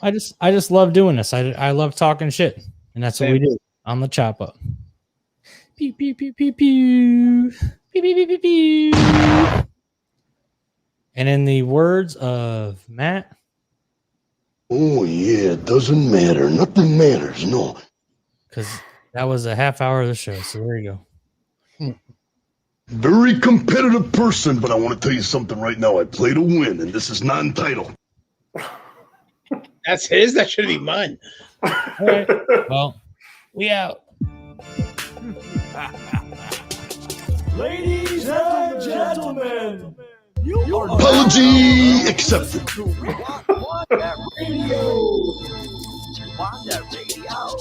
I just love doing this. I love talking shit. And that's what we do on the Chop Up. Pew, pew, pew, pew, pew. Pew, pew, pew, pew, pew. And in the words of Matt. Oh, yeah, it doesn't matter. Nothing matters, no. Because that was a half hour of the show, so there you go. Very competitive person, but I want to tell you something right now. I play to win, and this is non-title. That's his? That should be mine. All right. Well, we out. Ladies and gentlemen, you are apology accepted. Rewind That Radio. Rewind That Radio.